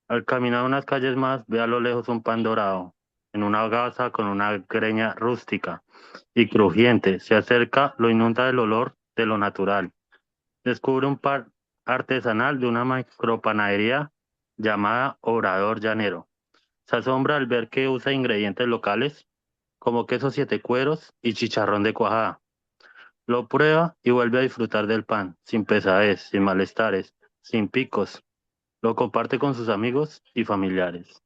Al caminar unas calles más, ve a lo lejos un pan dorado, en una gasa con una greña rústica y crujiente. Se acerca, lo inunda el olor de lo natural. Descubre un pan artesanal de una micropanadería llamada Obrador Llanero. Se asombra al ver que usa ingredientes locales, como queso siete cueros y chicharrón de cuajada. Lo prueba y vuelve a disfrutar del pan, sin pesadez, sin malestares, sin picos. Lo comparte con sus amigos y familiares.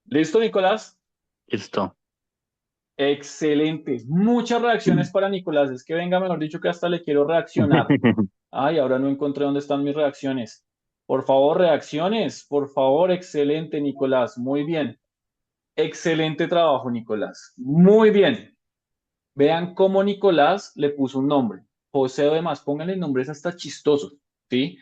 ¿Listo, Nicolás? Listo. Excelente. Muchas reacciones para Nicolás. Es que venga, mejor dicho, que hasta le quiero reaccionar. Ay, ahora no encontré dónde están mis reacciones. Por favor, reacciones. Por favor, excelente, Nicolás. Muy bien. Excelente trabajo, Nicolás. Muy bien. Vean cómo Nicolás le puso un nombre. José, además, pónganle nombres hasta chistosos, ¿sí?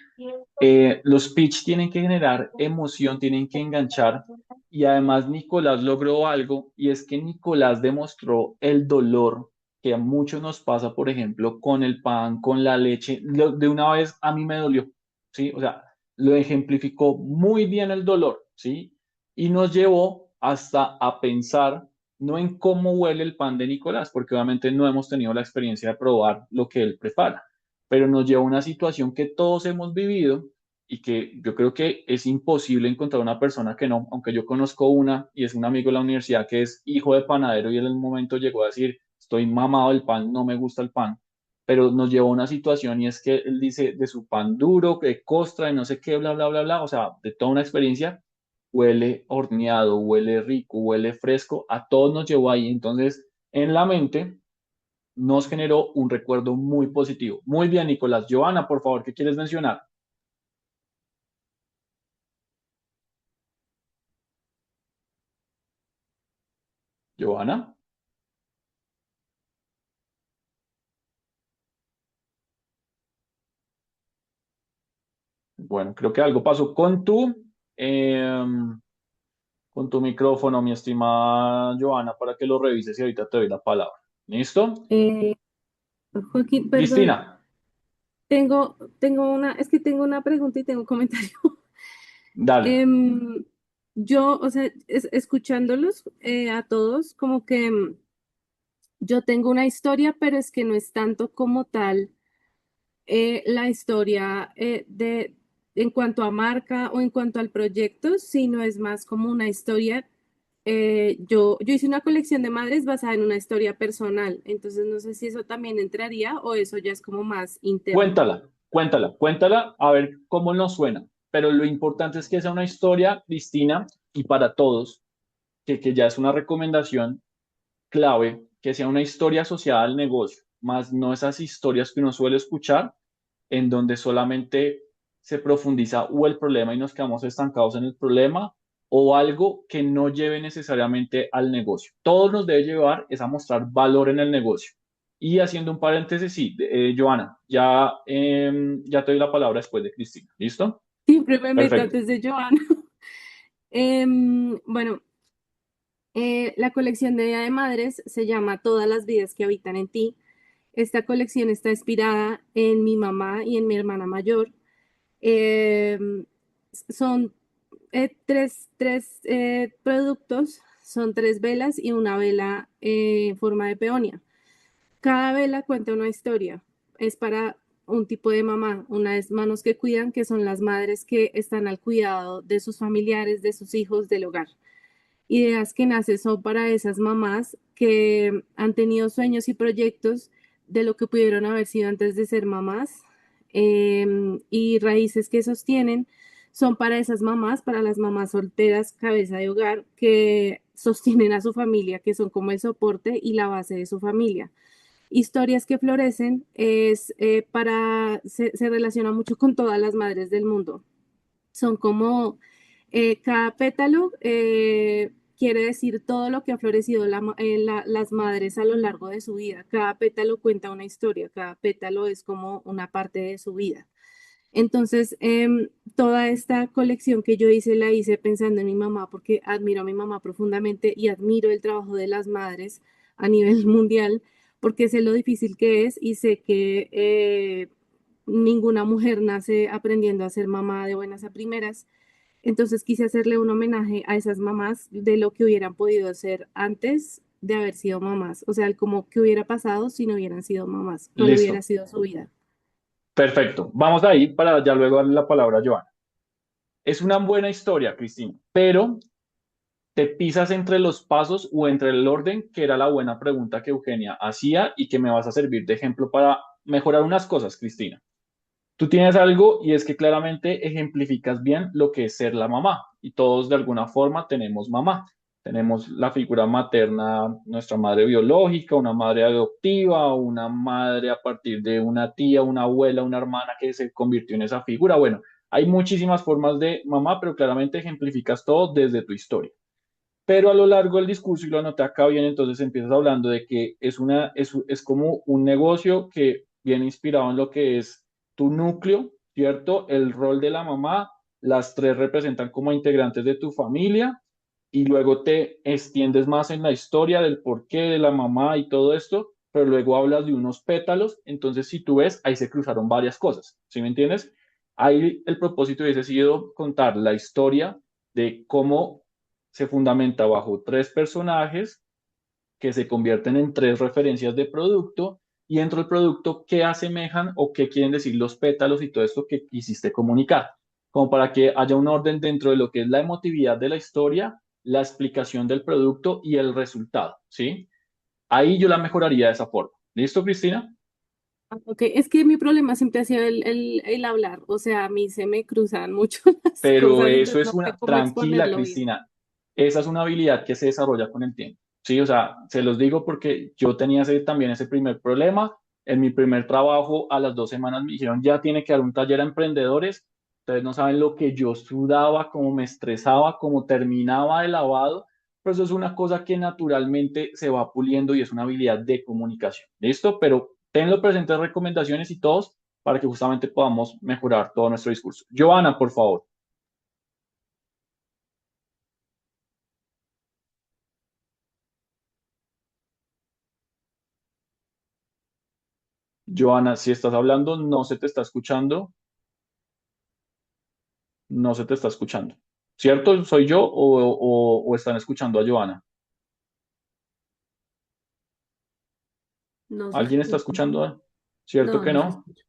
Los pitch tienen que generar emoción, tienen que enganchar. Y además Nicolás logró algo, y es que Nicolás demostró el dolor que a muchos nos pasa, por ejemplo, con el pan, con la leche. De una vez a mí me dolió, ¿sí? O sea, lo ejemplificó muy bien el dolor, ¿sí? Y nos llevó hasta a pensar no en cómo huele el pan de Nicolás, porque obviamente no hemos tenido la experiencia de probar lo que él prepara, pero nos lleva a una situación que todos hemos vivido y que yo creo que es imposible encontrar una persona que no, aunque yo conozco una y es un amigo de la universidad que es hijo de panadero y en el momento llegó a decir, estoy mamado del pan, no me gusta el pan, pero nos llevó a una situación y es que él dice de su pan duro, de costra, de no sé qué, bla, bla, bla, bla, o sea, de toda una experiencia, huele horneado, huele rico, huele fresco, a todos nos llevó ahí, entonces en la mente nos generó un recuerdo muy positivo. Muy bien, Nicolás. Joana, por favor, ¿qué quieres mencionar? Joana. Bueno, creo que algo pasó con tu micrófono, mi estimada Joana, para que lo revises y ahorita te doy la palabra. ¿Listo? Eh, Joaquín, perdón, Cristina, es que tengo una pregunta y tengo un comentario. dale. Em, yo, o sea, escuchándolos a todos, como que yo tengo una historia, pero es que no es tanto como tal la historia en cuanto a marca o en cuanto al proyecto, sino es más como una historia. Yo hice una colección de madres basada en una historia personal, entonces no sé si eso también entraría o eso ya es como más interno. Cuéntala, a ver cómo nos suena. Pero lo importante es que sea una historia, Cristina, y para todos, que ya es una recomendación clave, que sea una historia asociada al negocio, más no esas historias que uno suele escuchar en donde solamente se profundiza o el problema y nos quedamos estancados en el problema o algo que no lleve necesariamente al negocio. Todo nos debe llevar es a mostrar valor en el negocio. Y haciendo un paréntesis, sí, Joana, ya te doy la palabra después de Cristina. ¿Listo? Siempre me meto Perfecto. antes de Joana. Bueno, la colección de Día de Madres se llama Todas las vidas que habitan en ti. Esta colección está inspirada en mi mamá y en mi hermana mayor. Eh, Son tres productos, son tres velas y una vela en forma de peonia. Cada vela cuenta una historia. Es para un tipo de mamá. Una es manos que cuidan, que son las madres que están al cuidado de sus familiares, de sus hijos, del hogar. Ideas que nacen son para esas mamás que han tenido sueños y proyectos de lo que pudieron haber sido antes de ser mamás, y raíces que sostienen son para esas mamás, para las mamás solteras, cabeza de hogar, que sostienen a su familia, que son como el soporte y la base de su familia. Historias que florecen se relaciona mucho con todas las madres del mundo. Son como cada pétalo quiere decir todo lo que ha florecido las madres a lo largo de su vida. Cada pétalo cuenta una historia, cada pétalo es como una parte de su vida. Entonces, toda esta colección que yo hice la hice pensando en mi mamá porque admiro a mi mamá profundamente y admiro el trabajo de las madres a nivel mundial porque sé lo difícil que es y sé que ninguna mujer nace aprendiendo a ser mamá de buenas a primeras. Entonces quise hacerle un homenaje a esas mamás de lo que hubieran podido hacer antes de haber sido mamás. O sea, el como que hubiera pasado si no hubieran sido mamás, cuál hubiera Listo, sido su vida. perfecto. Vamos ahí para ya luego darle la palabra a Joana. Es una buena historia, Cristina, pero te pisas entre los pasos o entre el orden, que era la buena pregunta que Eugenia hacía y que me vas a servir de ejemplo para mejorar unas cosas, Cristina. Tú tienes algo y es que claramente ejemplificas bien lo que es ser la mamá y todos de alguna forma tenemos mamá. Tenemos la figura materna, nuestra madre biológica, una madre adoptiva, una madre a partir de una tía, una abuela, una hermana que se convirtió en esa figura. Bueno, hay muchísimas formas de mamá, pero claramente ejemplificas todo desde tu historia. Pero a lo largo del discurso, y lo anoté acá bien, entonces empiezas hablando de que es como un negocio que viene inspirado en lo que es tu núcleo, ¿cierto? El rol de la mamá, las tres representan como integrantes de tu familia, y luego te extiendes más en la historia del porqué de la mamá y todo esto, pero luego hablas de unos pétalos, entonces si tú ves, ahí se cruzaron varias cosas, ¿sí me entiendes? Ahí el propósito hubiese sido contar la historia de cómo se fundamenta bajo tres personajes que se convierten en tres referencias de producto y dentro del producto qué asemejan o qué quieren decir los pétalos y todo esto que quisiste comunicar, como para que haya un orden dentro de lo que es la emotividad de la historia, la explicación del producto y el resultado, ¿sí? Ahí yo la mejoraría de esa forma. ¿Listo, Cristina? Ok, es que mi problema siempre ha sido el hablar, o sea, a mí se me cruzan mucho las Pero cosas, eso entonces es no sé una, cómo tranquila, exponerlo bien. Cristina, esa es una habilidad que se desarrolla con el tiempo. Sí, o sea, se los digo porque yo tenía también ese primer problema. En mi primer trabajo, a las 2 semanas me dijeron, ya tiene que dar un taller a emprendedores. Ustedes no saben lo que yo sudaba, cómo me estresaba, cómo terminaba el lavado. Pero eso es una cosa que naturalmente se va puliendo y es una habilidad de comunicación. ¿Listo? Pero tenlo presentes recomendaciones y todos para que justamente podamos mejorar todo nuestro discurso. Joana, por favor. Joana, si estás hablando, no se te está escuchando, no se te está escuchando. ¿Cierto? ¿Soy yo o están escuchando a Joana? No sé, ¿Alguien está escuchando? ¿Cierto no, que no se no? escucha.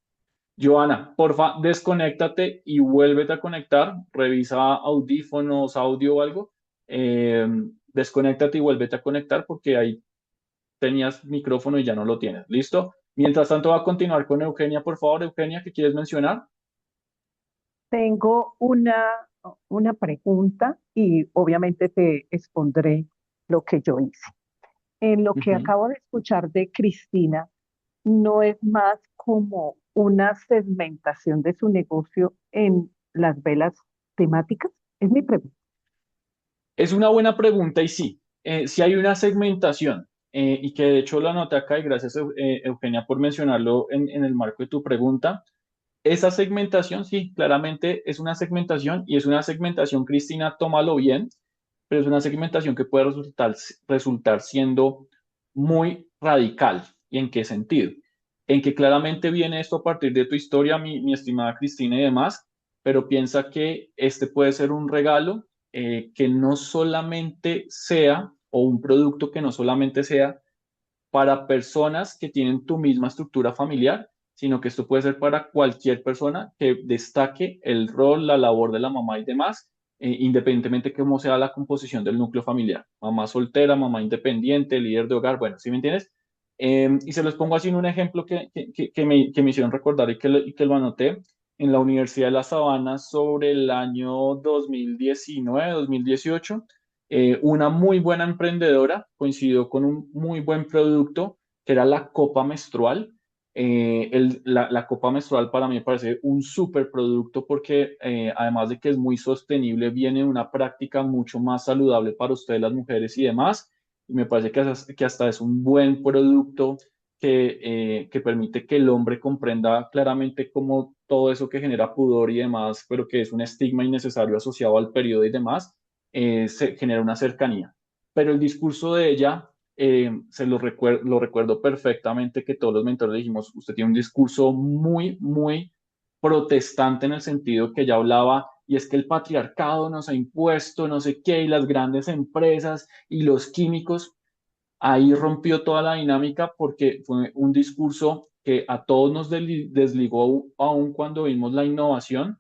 Joana, porfa, desconéctate y vuélvete a conectar. Revisa audífonos, audio o algo. Eh, Desconéctate y vuélvete a conectar porque ahí tenías micrófono y ya no lo tienes. ¿Listo? Mientras tanto, va a continuar con Eugenia, por favor. Eugenia, ¿qué quieres mencionar? Tengo una pregunta y obviamente te expondré lo que yo hice. En lo que Ujú. acabo de escuchar de Cristina, no es más como una segmentación de su negocio en las velas temáticas. Es mi pregunta. Es una buena pregunta y sí, sí hay una segmentación y que de hecho lo anoté acá y gracias Eugenia por mencionarlo en el marco de tu pregunta. Esa segmentación sí, claramente es una segmentación y es una segmentación, Cristina, tómalo bien, pero es una segmentación que puede resultar siendo muy radical. ¿Y en qué sentido? En que claramente viene esto a partir de tu historia, mi estimada Cristina y demás, pero piensa que este puede ser un regalo que no solamente sea, o un producto que no solamente sea para personas que tienen tu misma estructura familiar, sino que esto puede ser para cualquier persona que destaque el rol, la labor de la mamá y demás, independientemente de cómo sea la composición del núcleo familiar. Mamá soltera, mamá independiente, líder de hogar, bueno, ¿sí me entiendes? Y se los pongo así en un ejemplo que me hicieron recordar y que lo anoté en la Universidad de La Sabana sobre el año 2019, 2018. Una muy buena emprendedora coincidió con un muy buen producto que era la copa menstrual. La copa menstrual para mí me parece un súper producto porque además de que es muy sostenible, viene de una práctica mucho más saludable para ustedes las mujeres y demás. Y me parece que hasta es un buen producto que permite que el hombre comprenda claramente cómo todo eso que genera pudor y demás, pero que es un estigma innecesario asociado al periodo y demás se genera una cercanía. Pero el discurso de ella lo recuerdo perfectamente que todos los mentores le dijimos, usted tiene un discurso muy, muy protestante en el sentido que ya hablaba, y es que el patriarcado nos ha impuesto no sé qué, y las grandes empresas y los químicos. Ahí rompió toda la dinámica porque fue un discurso que a todos nos desligó aún cuando vimos la innovación,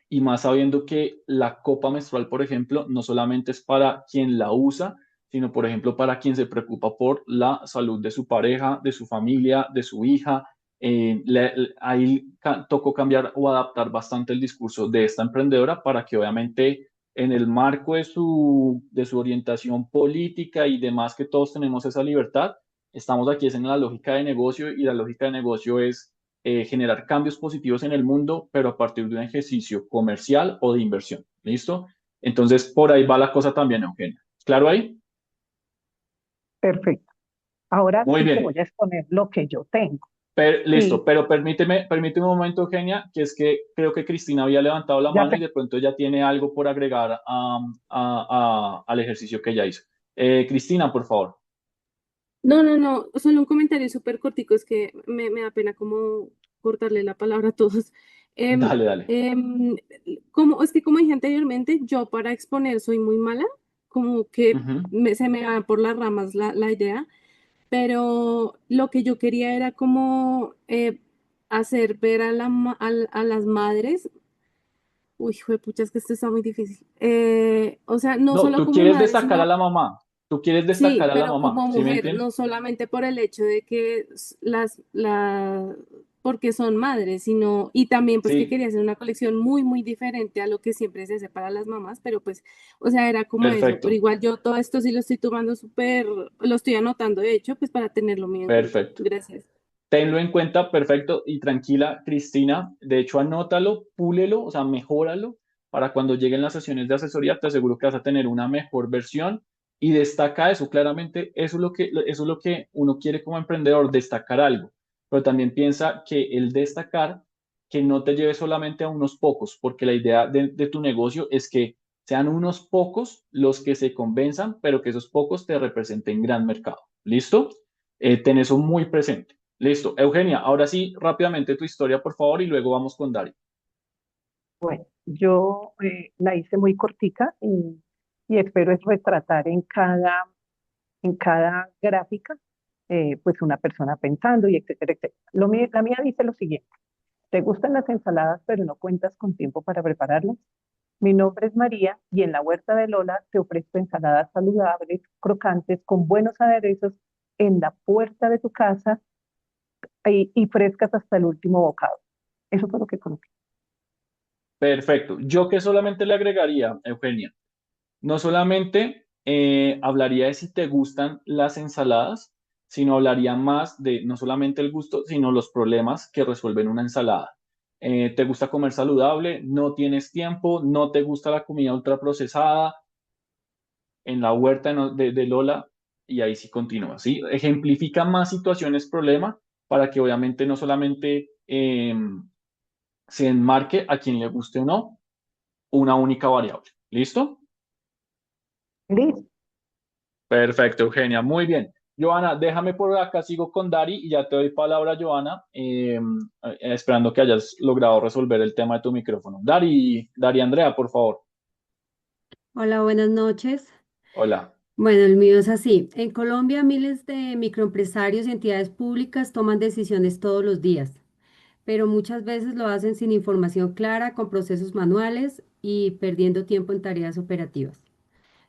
y más sabiendo que la copa menstrual, por ejemplo, no solamente es para quien la usa, sino, por ejemplo, para quien se preocupa por la salud de su pareja, de su familia, de su hija. Ahí tocó cambiar o adaptar bastante el discurso de esta emprendedora para que obviamente en el marco de su orientación política y demás, que todos tenemos esa libertad, estamos aquí es en la lógica de negocio, y la lógica de negocio es generar cambios positivos en el mundo, pero a partir de un ejercicio comercial o de inversión. ¿Listo? Entonces, por ahí va la cosa también, Eugenia. ¿Claro ahí? Perfecto. Ahora Muy sí te bien. voy a exponer lo que yo tengo. Listo, Y pero permíteme un momento, Eugenia, que es que creo que Cristina había levantado la ya mano y te, de pronto ya tiene algo por agregar al ejercicio que ella hizo. Cristina, por favor. No, no, no, solo un comentario súper cortico, es que me da pena como cortarle la palabra a todos. Em, Dale, dale. em, es que como dije anteriormente, yo para exponer soy muy mala, como que Ujú. se me va por las ramas la idea, pero lo que yo quería era como hacer ver a las madres, uy, pucha, es que esto está muy difícil. O sea, no No, solo tú como quieres madres, destacar a sino la mamá. Tú quieres destacar sí, a la pero mamá. como ¿Sí me mujer, entiendes? no solamente por el hecho de que porque son madres, sino, y también pues que Sí, quería hacer una colección muy, muy diferente a lo que siempre se hace para las mamás, pero pues, o sea, era como eso, pero perfecto. igual yo todo esto sí lo estoy tomando súper, lo estoy anotando, de hecho, pues para tenerlo muy en cuenta. Perfecto. Gracias. Tenlo en cuenta, perfecto, y tranquila, Cristina. De hecho, anótalo, púlelo, o sea, mejóralo para cuando lleguen las sesiones de asesoría. Te aseguro que vas a tener una mejor versión, y destaca eso. Claramente, eso es lo que uno quiere como emprendedor, destacar algo. Pero también piensa que el destacar, que no te lleve solamente a unos pocos, porque la idea de tu negocio es que sean unos pocos los que se convenzan, pero que esos pocos te representen gran mercado. ¿Listo? Ten eso muy presente. Listo. Eugenia, ahora sí, rápidamente tu historia, por favor, y luego vamos con Dari. bueno, yo la hice muy cortica y espero es retratar en cada gráfica pues una persona pensando y etcétera, etcétera. La mía dice lo siguiente: ¿te gustan las ensaladas pero no cuentas con tiempo para prepararlas? Mi nombre es María y en la huerta de Lola te ofrezco ensaladas saludables, crocantes, con buenos aderezos en la puerta de tu casa y frescas hasta el último bocado. Eso fue lo que coloqué. Perfecto. Yo que solamente le agregaría, Eugenia, no solamente hablaría de si te gustan las ensaladas, sino hablaría más de no solamente el gusto, sino los problemas que resuelven una ensalada. ¿Te gusta comer saludable? ¿No tienes tiempo? ¿No te gusta la comida ultraprocesada? En la huerta de Lola, y ahí sí continúa, ¿sí? Ejemplifica más situaciones, problema, para que obviamente no solamente se enmarque a quien le guste o no una única variable. ¿Listo? Listo. Perfecto, Eugenia. Muy bien. Joana, déjame por acá, sigo con Dari y ya te doy palabra, Joana, esperando que hayas logrado resolver el tema de tu micrófono. Dari Andrea, por favor. Hola, buenas noches. Hola. Bueno, el mío es así. En Colombia, miles de microempresarios y entidades públicas toman decisiones todos los días, pero muchas veces lo hacen sin información clara, con procesos manuales y perdiendo tiempo en tareas operativas.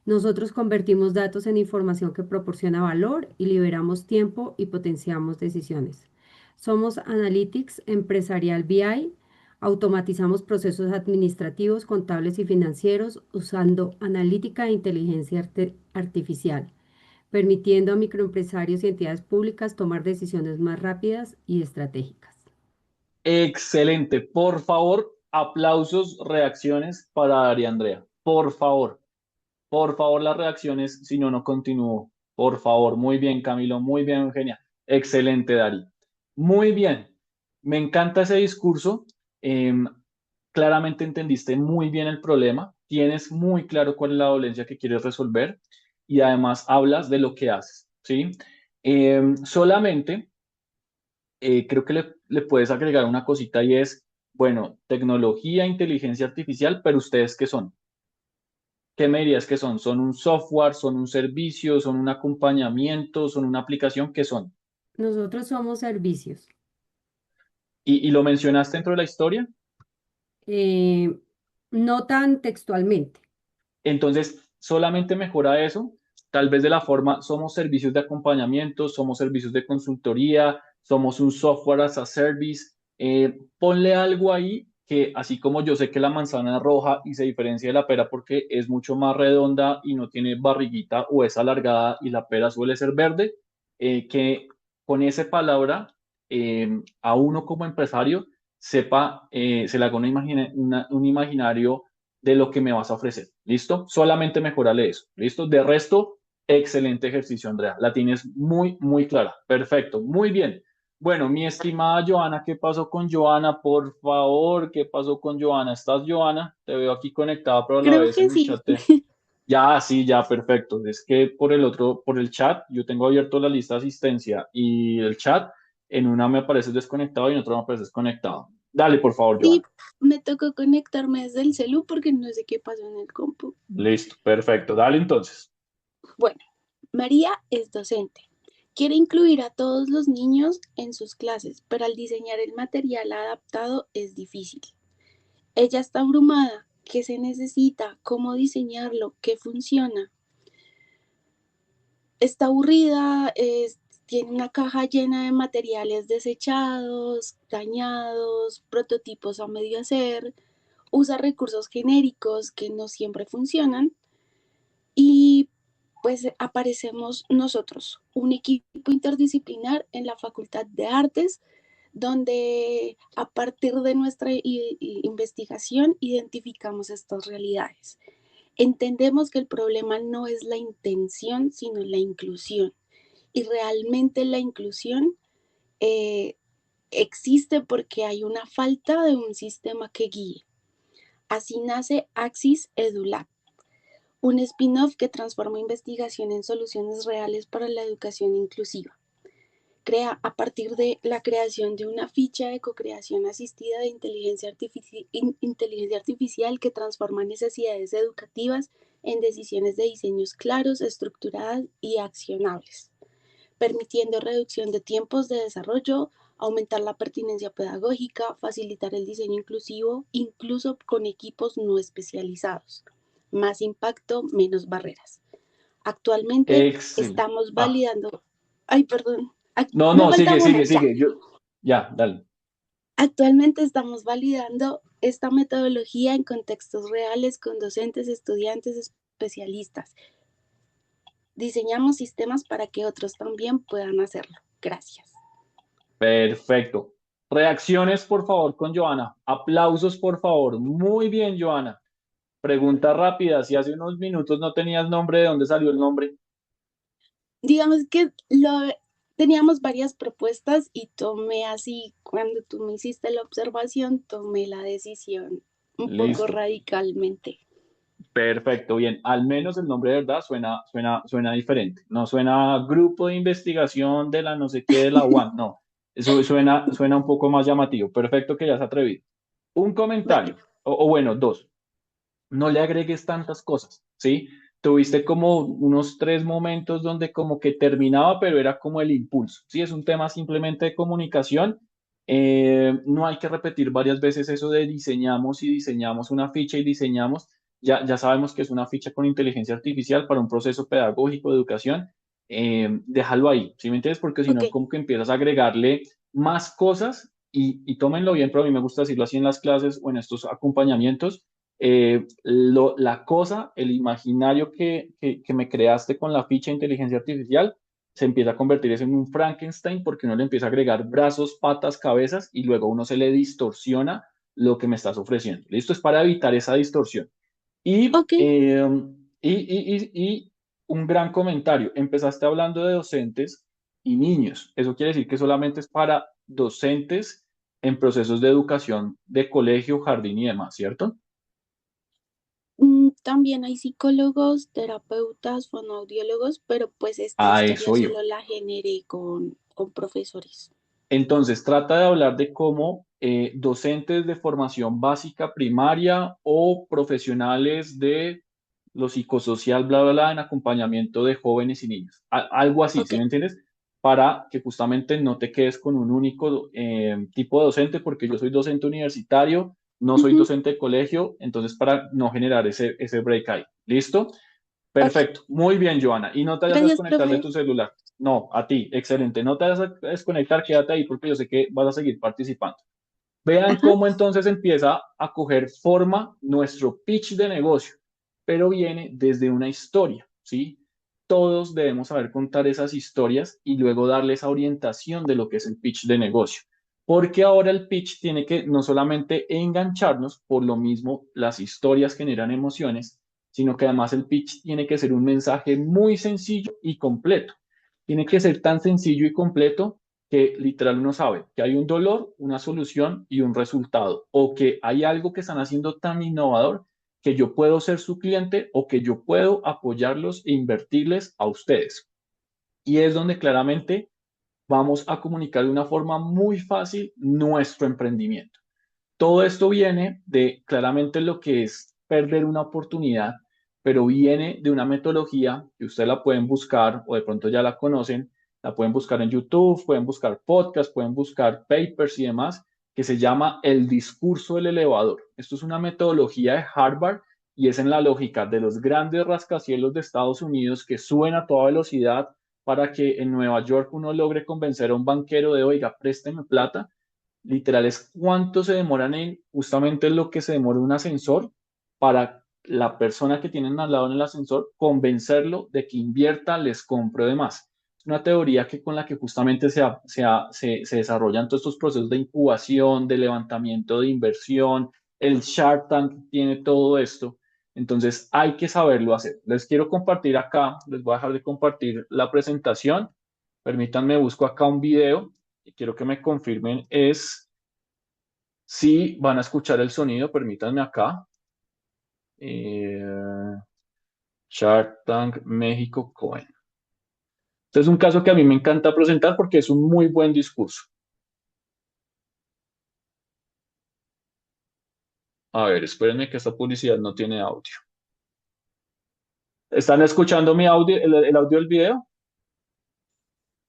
Nosotros convertimos datos en información que proporciona valor y liberamos tiempo y potenciamos decisiones. Somos Analytics Empresarial BI. Automatizamos procesos administrativos, contables y financieros usando analítica e inteligencia artificial, permitiendo a microempresarios y entidades públicas tomar decisiones más rápidas y estratégicas. Excelente. Por favor, aplausos, reacciones para Dari Andrea. Por favor. Por favor, las reacciones, si no, no continúo. Por favor, muy bien, Camilo, muy bien, Eugenia. Excelente, Dari. Muy bien. Me encanta ese discurso. Em, Claramente entendiste muy bien el problema. Tienes muy claro cuál es la dolencia que quieres resolver. y además hablas de lo que haces, ¿sí? Solamente creo que le puedes agregar una cosita y es, bueno, tecnología, inteligencia artificial, pero ¿ustedes qué son? ¿Qué me dirías que son? ¿Son un software, son un servicio, son un acompañamiento, son una aplicación? ¿Qué son? Nosotros somos servicios. Y lo mencionaste dentro de la historia. Eh, no tan textualmente. Entonces, solamente mejora eso. Tal vez de la forma, somos servicios de acompañamiento, somos servicios de consultoría, somos un software as a service. Ponle algo ahí que, así como yo sé que la manzana es roja y se diferencia de la pera porque es mucho más redonda y no tiene barriguita o es alargada y la pera suele ser verde, que con esa palabra a uno como empresario sepa, se le haga un imaginario de lo que me vas a ofrecer. ¿Listo? Solamente mejorale eso. ¿Listo? De resto, excelente ejercicio, Andrea. La tienes muy, muy clara. Perfecto. Muy bien. Bueno, mi estimada Joana, ¿qué pasó con Joana? Por favor, ¿qué pasó con Joana? ¿Estás, Joana? Te veo aquí conectada, pero a la Creo vez que en el sí. chat. Ya, sí, ya, perfecto. Es que por el chat, yo tengo abierto la lista de asistencia y el chat, en una me aparece desconectado y en otra me aparece desconectado. Dale, por favor, Sí, Joana. me tocó conectarme desde el celu porque no sé qué pasó en el compu. Listo, perfecto. Dale entonces. Bueno, María es docente. Quiere incluir a todos los niños en sus clases, pero al diseñar el material adaptado es difícil. Ella está abrumada. ¿Qué se necesita? ¿Cómo diseñarlo? ¿Qué funciona? Está aburrida, tiene una caja llena de materiales desechados, dañados, prototipos a medio hacer, usa recursos genéricos que no siempre funcionan y pues aparecemos nosotros, un equipo interdisciplinar en la Facultad de Artes, donde a partir de nuestra investigación identificamos estas realidades. Entendemos que el problema no es la intención, sino la inclusión. Y realmente la inclusión eh, existe porque hay una falta de un sistema que guíe. Así nace Axis EduLab, un spin-off que transforma investigación en soluciones reales para la educación inclusiva. Crea a partir de la creación de una ficha de co-creación asistida de inteligencia artificial que transforma necesidades educativas en decisiones de diseños claros, estructuradas y accionables, permitiendo reducción de tiempos de desarrollo, aumentar la pertinencia pedagógica, facilitar el diseño inclusivo, incluso con equipos no especializados. Más impacto, menos barreras. Actualmente Excelente. estamos validando, ay, perdón, No, me no, falta sigue, una, sigue, ya. sigue. Ya, dale. Actualmente estamos validando esta metodología en contextos reales con docentes, estudiantes, especialistas. Diseñamos sistemas para que otros también puedan hacerlo. Gracias. Perfecto. Reacciones, por favor, con Joana. Aplausos, por favor. Muy bien, Joana. Pregunta rápida. Si hace unos minutos no tenías nombre, ¿de dónde salió el nombre? Digamos que teníamos varias propuestas y tomé así, cuando tú me hiciste la observación, tomé la decisión un poco Listo. radicalmente. Perfecto, bien. Al menos el nombre de verdad suena diferente. No suena grupo de investigación de la no sé qué de la UAM. No. Eso suena un poco más llamativo. Perfecto que ya se atrevido. Un Vale. comentario, o bueno, dos. No le agregues tantas cosas, ¿sí? Tuviste como unos 3 momentos donde como que terminaba, pero era como el impulso, ¿sí? Es un tema simplemente de comunicación. No hay que repetir varias veces eso de diseñamos y diseñamos una ficha y diseñamos. Ya sabemos que es una ficha con inteligencia artificial para un proceso pedagógico de educación. Déjalo ahí, ¿sí me entiendes? Porque si Ok, no, como que empiezas a agregarle más cosas y tómenlo bien, pero a mí me gusta decirlo así en las clases o en estos acompañamientos. La cosa, el imaginario que me creaste con la ficha de inteligencia artificial, se empieza a convertir en un Frankenstein porque uno le empieza a agregar brazos, patas, cabezas y luego uno se le distorsiona lo que me estás ofreciendo. ¿Listo? Es para evitar esa distorsión. Y, ok. eh, y un gran comentario. Empezaste hablando de docentes y niños. Eso quiere decir que solamente es para docentes en procesos de educación de colegio, jardín y demás, ¿cierto? también hay psicólogos, terapeutas, fonoaudiólogos, pero pues esta A historia eso iba. solo la generé con profesores. Entonces, trata de hablar de cómo docentes de formación básica primaria o profesionales de lo psicosocial, bla, bla, bla, en acompañamiento de jóvenes y niños. Algo así, Ok. ¿sí me entiendes? Para que justamente no te quedes con un único tipo de docente, porque yo soy docente universitario, no soy Ujú. docente de colegio, entonces para no generar ese break ahí. ¿Listo? Ok. Perfecto, muy bien, Joana. Y no te vayas a Gracias, desconectar de profe. tu celular. No, a ti, excelente. No te vayas a desconectar, quédate ahí porque yo sé que vas a seguir participando. Vean Ajá. cómo entonces empieza a coger forma nuestro pitch de negocio, pero viene desde una historia, ¿sí? Todos debemos saber contar esas historias y luego darle esa orientación de lo que es el pitch de negocio. Porque ahora el pitch tiene que no solamente engancharnos, por lo mismo las historias generan emociones, sino que además el pitch tiene que ser un mensaje muy sencillo y completo. Tiene que ser tan sencillo y completo que literal uno sabe que hay un dolor, una solución y un resultado, o que hay algo que están haciendo tan innovador que yo puedo ser su cliente o que yo puedo apoyarlos e invertirles a ustedes. Y es donde claramente vamos a comunicar de una forma muy fácil nuestro emprendimiento. Todo esto viene de claramente lo que es perder una oportunidad, pero viene de una metodología que ustedes la pueden buscar o de pronto ya la conocen, la pueden buscar en YouTube, pueden buscar podcasts, pueden buscar papers y demás, que se llama el discurso del elevador. Esto es una metodología de Harvard y es en la lógica de los grandes rascacielos de Estados Unidos que suben a toda velocidad para que en Nueva York uno logre convencer a un banquero de, oiga, présteme plata. Literal es cuánto se demoran en justamente lo que se demora un ascensor para la persona que tienen al lado en el ascensor convencerlo de que invierta, les compre demás. Es una teoría que con la que justamente se desarrollan todos estos procesos de incubación, de levantamiento de inversión, el Shark Tank tiene todo esto. Entonces hay que saberlo hacer. Les quiero compartir acá, les voy a dejar de compartir la presentación. Permítanme, busco acá un video y quiero que me confirmen es si van a escuchar el sonido, permítanme acá. Eh, Shark Tank México Cohen. Este es un caso que a mí me encanta presentar porque es un muy buen discurso. A ver, espérenme que esta publicidad no tiene audio. ¿Están escuchando mi audio, el audio del video?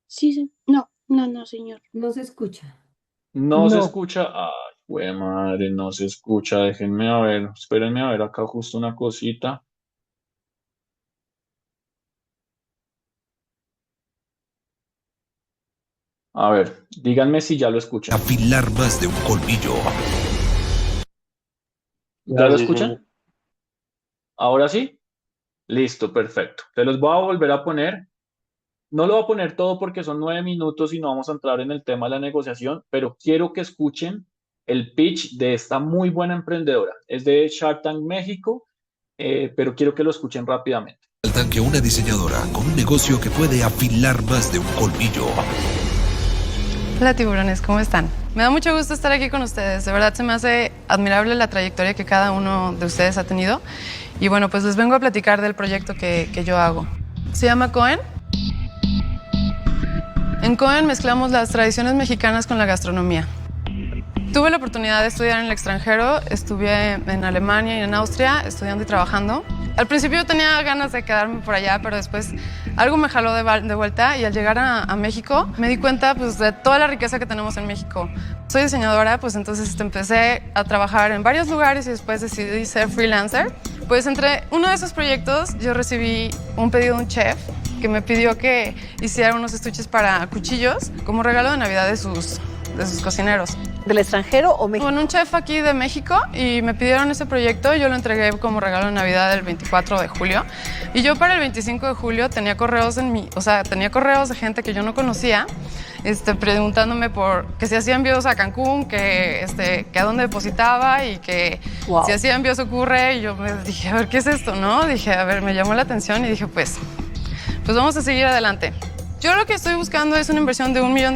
Sí, sí. No, señor. No se escucha. No se No, escucha. Ay, güey, madre, no se escucha. Déjenme a ver, espérenme a ver acá justo una cosita. A ver, díganme si ya lo escuchan. Afilar más de un colmillo. ¿Ya lo Sí, sí. escuchan? ¿Ahora sí? Listo, perfecto. Te los voy a volver a poner. No lo voy a poner todo porque son 9 minutos y no vamos a entrar en el tema de la negociación, pero quiero que escuchen el pitch de esta muy buena emprendedora. Es de Shark Tank México, pero quiero que lo escuchen rápidamente. Faltan que una diseñadora con un negocio que puede afilar más de un colmillo. Hola tiburones, ¿cómo están? Me da mucho gusto estar aquí con ustedes. De verdad se me hace admirable la trayectoria que cada uno de ustedes ha tenido. Y bueno, pues les vengo a platicar del proyecto que yo hago. Se llama Cohen. En Cohen mezclamos las tradiciones mexicanas con la gastronomía. Tuve la oportunidad de estudiar en el extranjero, estuve en Alemania y en Austria estudiando y trabajando. Al principio tenía ganas de quedarme por allá, pero después algo me jaló de vuelta y al llegar a México me di cuenta pues, de toda la riqueza que tenemos en México. Soy diseñadora, pues entonces empecé a trabajar en varios lugares y después decidí ser freelancer. Pues entre uno de esos proyectos yo recibí un pedido de un chef que me pidió que hiciera unos estuches para cuchillos como regalo de Navidad de sus cocineros. ¿Del extranjero o México? Bueno, un chef aquí de México y me pidieron ese proyecto, yo lo entregué como regalo de Navidad el 24 de julio y yo para el 25 de julio tenía correos tenía correos de gente que yo no conocía preguntándome por que si hacía envíos a Cancún, que a dónde depositaba y que si hacía envíos ocurre y yo me dije, a ver, ¿qué es esto? ¿No? Dije, a ver, me llamó la atención y dije, pues vamos a seguir adelante. Yo lo que estoy buscando es una inversión de $1 millón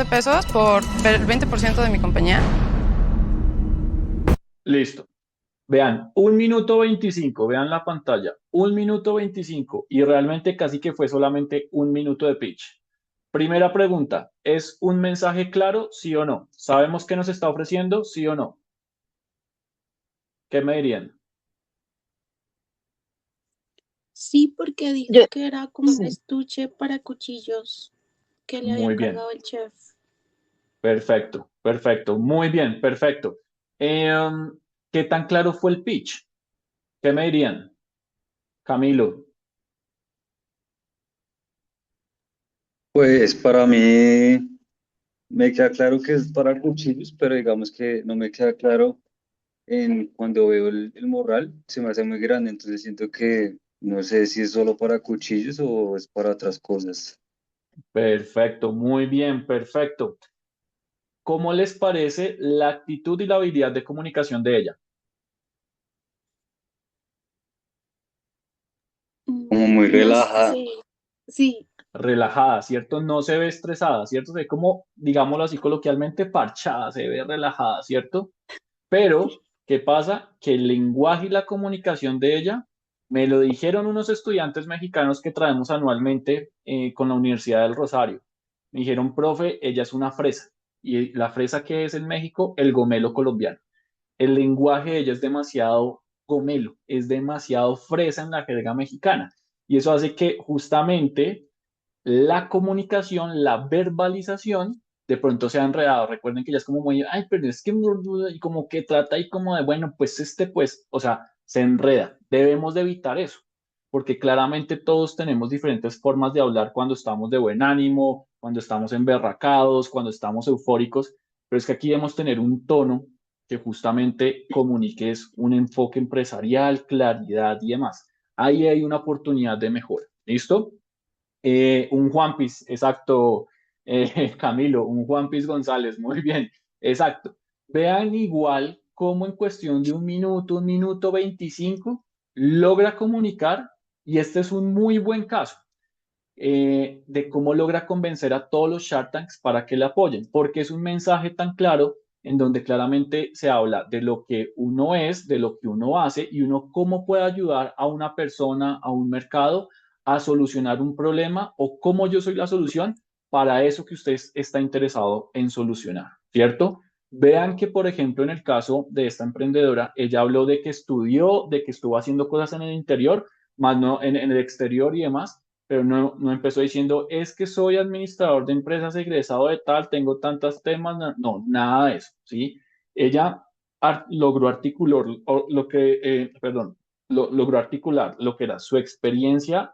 por el 20% de mi compañía. Listo. Vean, 1 minuto 25, vean la pantalla, 1 minuto 25 y realmente casi que fue solamente 1 minuto de pitch. Primera pregunta, ¿es un mensaje claro, sí o no? ¿Sabemos qué nos está ofreciendo, sí o no? ¿Qué me dirían? Sí, porque dijo Yo, que era como un estuche para cuchillos que le había Muy bien, encargado el chef. perfecto, perfecto, muy bien, perfecto. ¿Qué tan claro fue el pitch? ¿Qué me dirían? Camilo, Pues para mí me queda claro que es para cuchillos, pero digamos que no me queda claro cuando veo el morral, se me hace muy grande, entonces siento que no sé si es solo para cuchillos o es para otras cosas. perfecto, muy bien, perfecto. ¿Cómo les parece la actitud y la habilidad de comunicación de ella? Como muy No relajada. sé, sí, Relajada, ¿cierto? No se ve estresada, ¿cierto? Se ve como, digámoslo así coloquialmente, parchada, se ve relajada, ¿cierto? Pero, ¿qué pasa? Que el lenguaje y la comunicación de ella, me lo dijeron unos estudiantes mexicanos que traemos anualmente con la Universidad del Rosario. Me dijeron, profe, ella es una fresa. ¿Y la fresa que es en México? El gomelo colombiano. El lenguaje de ella es demasiado gomelo, es demasiado fresa en la jerga mexicana. Y eso hace que justamente la comunicación, la verbalización, de pronto se ha enredado. Recuerden que ya es como muy, ay, pero es que, y como que trata y como de, bueno, pues pues, o sea, se enreda. Debemos de evitar eso, porque claramente todos tenemos diferentes formas de hablar cuando estamos de buen ánimo, cuando estamos emberracados, cuando estamos eufóricos, pero es que aquí debemos tener un tono que justamente comunique es un enfoque empresarial, claridad y demás. Ahí hay una oportunidad de mejora. ¿Listo? Un Juan Piz, exacto, Camilo, un Juan Piz González, muy bien, exacto. Vean igual cómo en cuestión de 1 minuto 25, logra comunicar, y este es un muy buen caso, de cómo logra convencer a todos los Shark Tanks para que le apoyen, porque es un mensaje tan claro en donde claramente se habla de lo que uno es, de lo que uno hace y uno cómo puede ayudar a una persona, a un mercado a solucionar un problema o cómo yo soy la solución para eso que usted está interesado en solucionar, ¿cierto? Vean que, por ejemplo, en el caso de esta emprendedora, ella habló de que estudió, de que estuvo haciendo cosas en el interior, más no en el exterior y demás, pero no empezó diciendo, es que soy administrador de empresas egresado de tal, tengo tantos temas, no, nada de eso, ¿sí? Ella logró articular logró articular lo que era su experiencia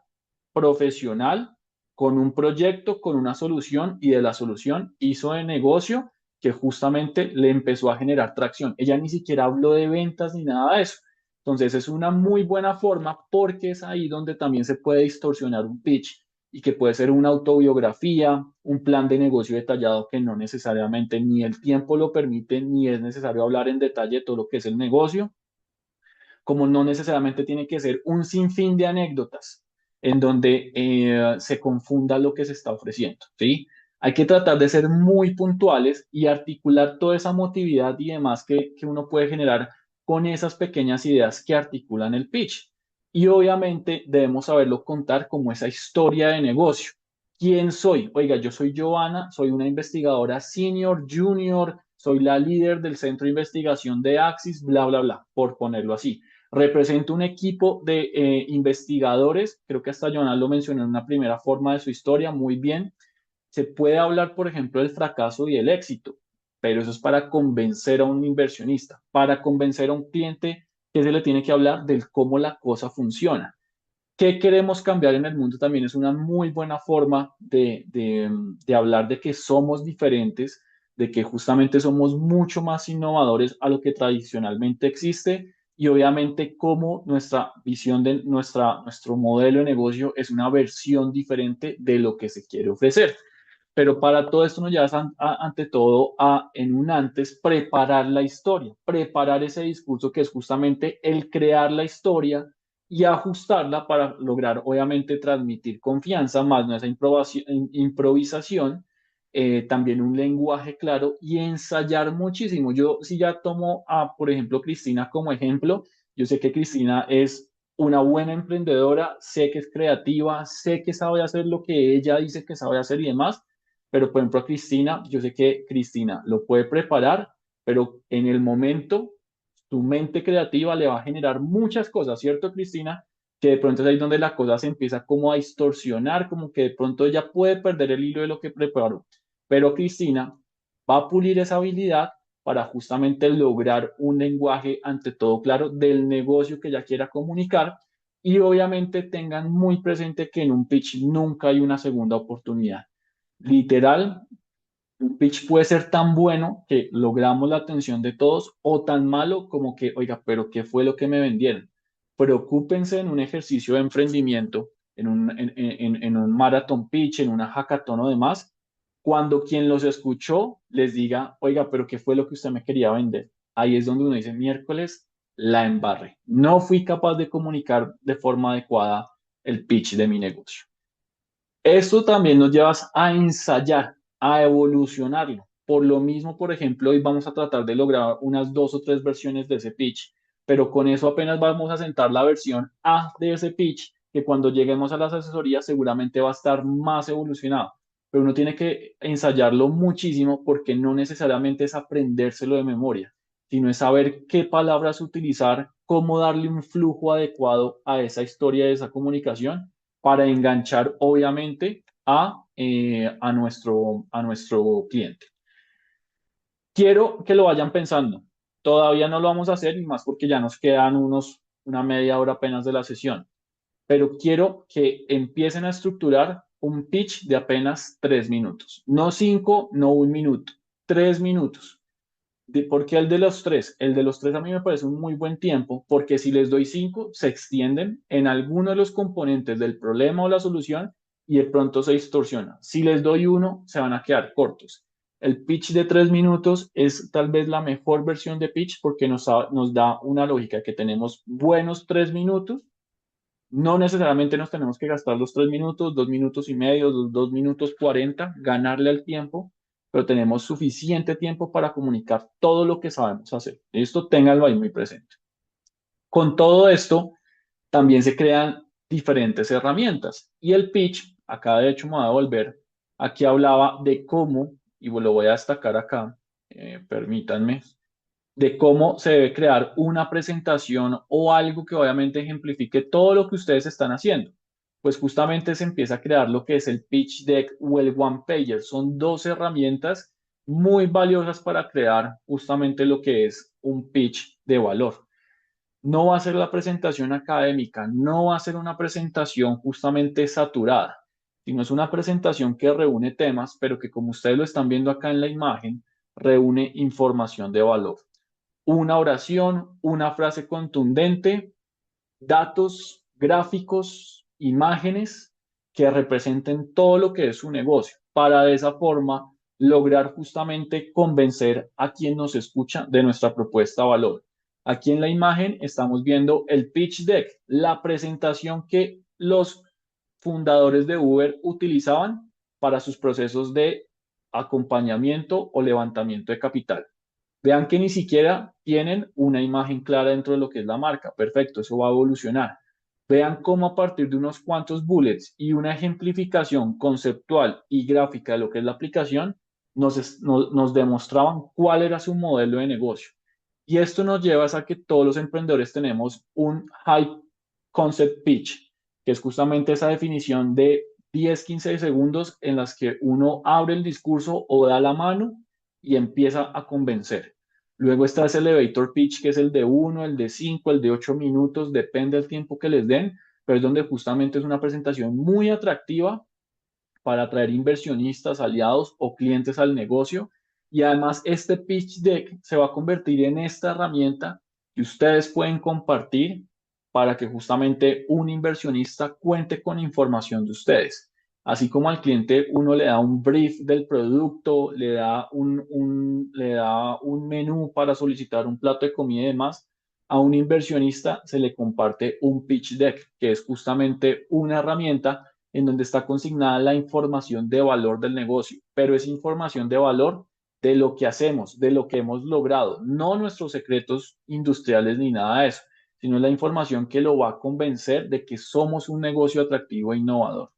profesional con un proyecto, con una solución y de la solución hizo de negocio que justamente le empezó a generar tracción. Ella ni siquiera habló de ventas ni nada de eso. Entonces es una muy buena forma porque es ahí donde también se puede distorsionar un pitch y que puede ser una autobiografía, un plan de negocio detallado que no necesariamente ni el tiempo lo permite ni es necesario hablar en detalle de todo lo que es el negocio, como no necesariamente tiene que ser un sinfín de anécdotas en donde se confunda lo que se está ofreciendo, ¿sí? Hay que tratar de ser muy puntuales y articular toda esa motividad y demás que uno puede generar con esas pequeñas ideas que articulan el pitch. Y obviamente debemos saberlo contar como esa historia de negocio. ¿Quién soy? Oiga, yo soy Joana, soy una investigadora senior, junior, soy la líder del centro de investigación de Axis, bla, bla, bla, por ponerlo así. Representa un equipo de investigadores, creo que hasta Joana lo mencionó en una primera forma de su historia, muy bien. Se puede hablar, por ejemplo, del fracaso y el éxito, pero eso es para convencer a un inversionista, para convencer a un cliente que se le tiene que hablar del cómo la cosa funciona. ¿Qué queremos cambiar en el mundo? También es una muy buena forma de hablar de que somos diferentes, de que justamente somos mucho más innovadores a lo que tradicionalmente existe y obviamente cómo nuestra visión de nuestro modelo de negocio es una versión diferente de lo que se quiere ofrecer. Pero para todo esto nos lleva ante todo en un antes, preparar la historia, preparar ese discurso que es justamente el crear la historia y ajustarla para lograr, obviamente, transmitir confianza, más no esa improvisación también un lenguaje claro y ensayar muchísimo. Yo si ya tomo a, por ejemplo, Cristina como ejemplo, yo sé que Cristina es una buena emprendedora, sé que es creativa, sé que sabe hacer lo que ella dice que sabe hacer y demás, pero por ejemplo a Cristina, yo sé que Cristina lo puede preparar, pero en el momento tu mente creativa le va a generar muchas cosas, ¿cierto, Cristina? Que de pronto es ahí donde la cosa se empieza como a distorsionar, como que de pronto ella puede perder el hilo de lo que preparó. Pero Cristina va a pulir esa habilidad para justamente lograr un lenguaje ante todo claro del negocio que ella quiera comunicar y obviamente tengan muy presente que en un pitch nunca hay una segunda oportunidad. Literal, un pitch puede ser tan bueno que logramos la atención de todos o tan malo como que, oiga, pero ¿qué fue lo que me vendieron? Preocúpense en un ejercicio de emprendimiento, en un marathon pitch, en una hackathon o demás, cuando quien los escuchó les diga, oiga, pero ¿qué fue lo que usted me quería vender? Ahí es donde uno dice, miércoles, la embarré. No fui capaz de comunicar de forma adecuada el pitch de mi negocio. Esto también nos lleva a ensayar, a evolucionarlo. Por lo mismo, por ejemplo, hoy vamos a tratar de lograr unas 2 o 3 versiones de ese pitch, pero con eso apenas vamos a sentar la versión A de ese pitch, que cuando lleguemos a las asesorías seguramente va a estar más evolucionado. Pero uno tiene que ensayarlo muchísimo porque no necesariamente es aprendérselo de memoria, sino es saber qué palabras utilizar, cómo darle un flujo adecuado a esa historia, de esa comunicación para enganchar obviamente a nuestro cliente. Quiero que lo vayan pensando. Todavía no lo vamos a hacer y más porque ya nos quedan una media hora apenas de la sesión, pero quiero que empiecen a estructurar un pitch de apenas 3 minutos. No 5, no 1 minuto, 3 minutos. ¿Por qué el de los 3? El de los 3 a mí me parece un muy buen tiempo porque si les doy 5, se extienden en alguno de los componentes del problema o la solución y de pronto se distorsiona. Si les doy 1, se van a quedar cortos. El pitch de 3 minutos es tal vez la mejor versión de pitch porque nos da una lógica que tenemos buenos 3 minutos. No necesariamente nos tenemos que gastar los 3 minutos, 2 minutos y medio, 2 minutos 40, ganarle al tiempo, pero tenemos suficiente tiempo para comunicar todo lo que sabemos hacer. Esto ténganlo ahí muy presente. Con todo esto, también se crean diferentes herramientas. Y el pitch, acá de hecho me voy a volver, aquí hablaba de cómo, y lo voy a destacar acá, permítanme, de cómo se debe crear una presentación o algo que obviamente ejemplifique todo lo que ustedes están haciendo. Pues justamente se empieza a crear lo que es el pitch deck o el one pager. Son 2 herramientas muy valiosas para crear justamente lo que es un pitch de valor. No va a ser la presentación académica, no va a ser una presentación justamente saturada, sino es una presentación que reúne temas, pero que como ustedes lo están viendo acá en la imagen, reúne información de valor. Una oración, una frase contundente, datos, gráficos, imágenes que representen todo lo que es su negocio, para de esa forma lograr justamente convencer a quien nos escucha de nuestra propuesta de valor. Aquí en la imagen estamos viendo el pitch deck, la presentación que los fundadores de Uber utilizaban para sus procesos de acompañamiento o levantamiento de capital. Vean que ni siquiera tienen una imagen clara dentro de lo que es la marca. Perfecto, eso va a evolucionar. Vean cómo a partir de unos cuantos bullets y una ejemplificación conceptual y gráfica de lo que es la aplicación, nos demostraban cuál era su modelo de negocio. Y esto nos lleva a que todos los emprendedores tenemos un high concept pitch, que es justamente esa definición de 10-15 segundos en las que uno abre el discurso o da la mano y empieza a convencer. Luego está ese elevator pitch, que es el de 1, el de 5, el de 8 minutos, depende del tiempo que les den, pero es donde justamente es una presentación muy atractiva para atraer inversionistas, aliados o clientes al negocio. Y además este pitch deck se va a convertir en esta herramienta que ustedes pueden compartir para que justamente un inversionista cuente con información de ustedes. Así como al cliente uno le da un brief del producto, le da un menú para solicitar un plato de comida y demás, a un inversionista se le comparte un pitch deck, que es justamente una herramienta en donde está consignada la información de valor del negocio, pero es información de valor de lo que hacemos, de lo que hemos logrado, no nuestros secretos industriales ni nada de eso, sino la información que lo va a convencer de que somos un negocio atractivo e innovador.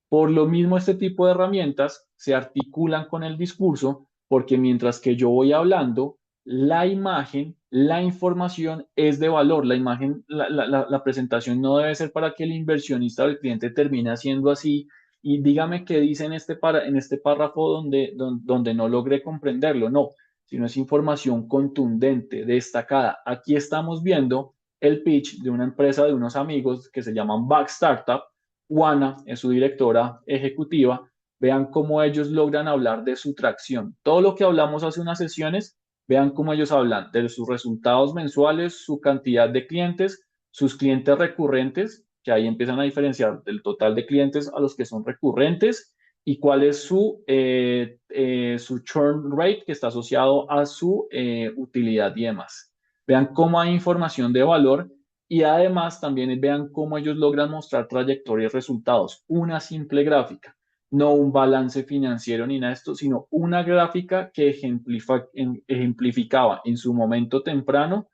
Por lo mismo, este tipo de herramientas se articulan con el discurso porque mientras que yo voy hablando, la imagen, la información es de valor. La imagen, la presentación no debe ser para que el inversionista o el cliente termine haciendo así y dígame qué dice en este párrafo donde no logré comprenderlo. No, sino es información contundente, destacada. Aquí estamos viendo el pitch de una empresa de unos amigos que se llaman Back Startup. Juana es su directora ejecutiva. Vean cómo ellos logran hablar de su tracción. Todo lo que hablamos hace unas sesiones, vean cómo ellos hablan de sus resultados mensuales, su cantidad de clientes, sus clientes recurrentes, que ahí empiezan a diferenciar del total de clientes a los que son recurrentes y cuál es su churn rate que está asociado a su utilidad y demás. Vean cómo hay información de valor y además también vean cómo ellos logran mostrar trayectorias y resultados. Una simple gráfica, no un balance financiero ni nada de esto, sino una gráfica que ejemplificaba en su momento temprano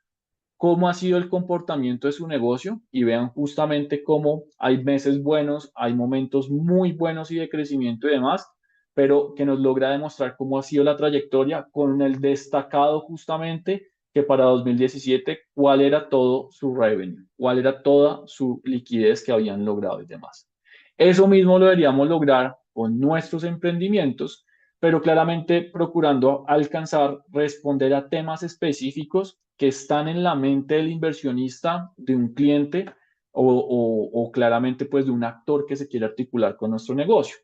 cómo ha sido el comportamiento de su negocio y vean justamente cómo hay meses buenos, hay momentos muy buenos y de crecimiento y demás, pero que nos logra demostrar cómo ha sido la trayectoria con el destacado justamente que para 2017 cuál era todo su revenue, cuál era toda su liquidez que habían logrado y demás. Eso mismo lo deberíamos lograr con nuestros emprendimientos, pero claramente procurando alcanzar, responder a temas específicos que están en la mente del inversionista, de un cliente o claramente pues de un actor que se quiere articular con nuestro negocio.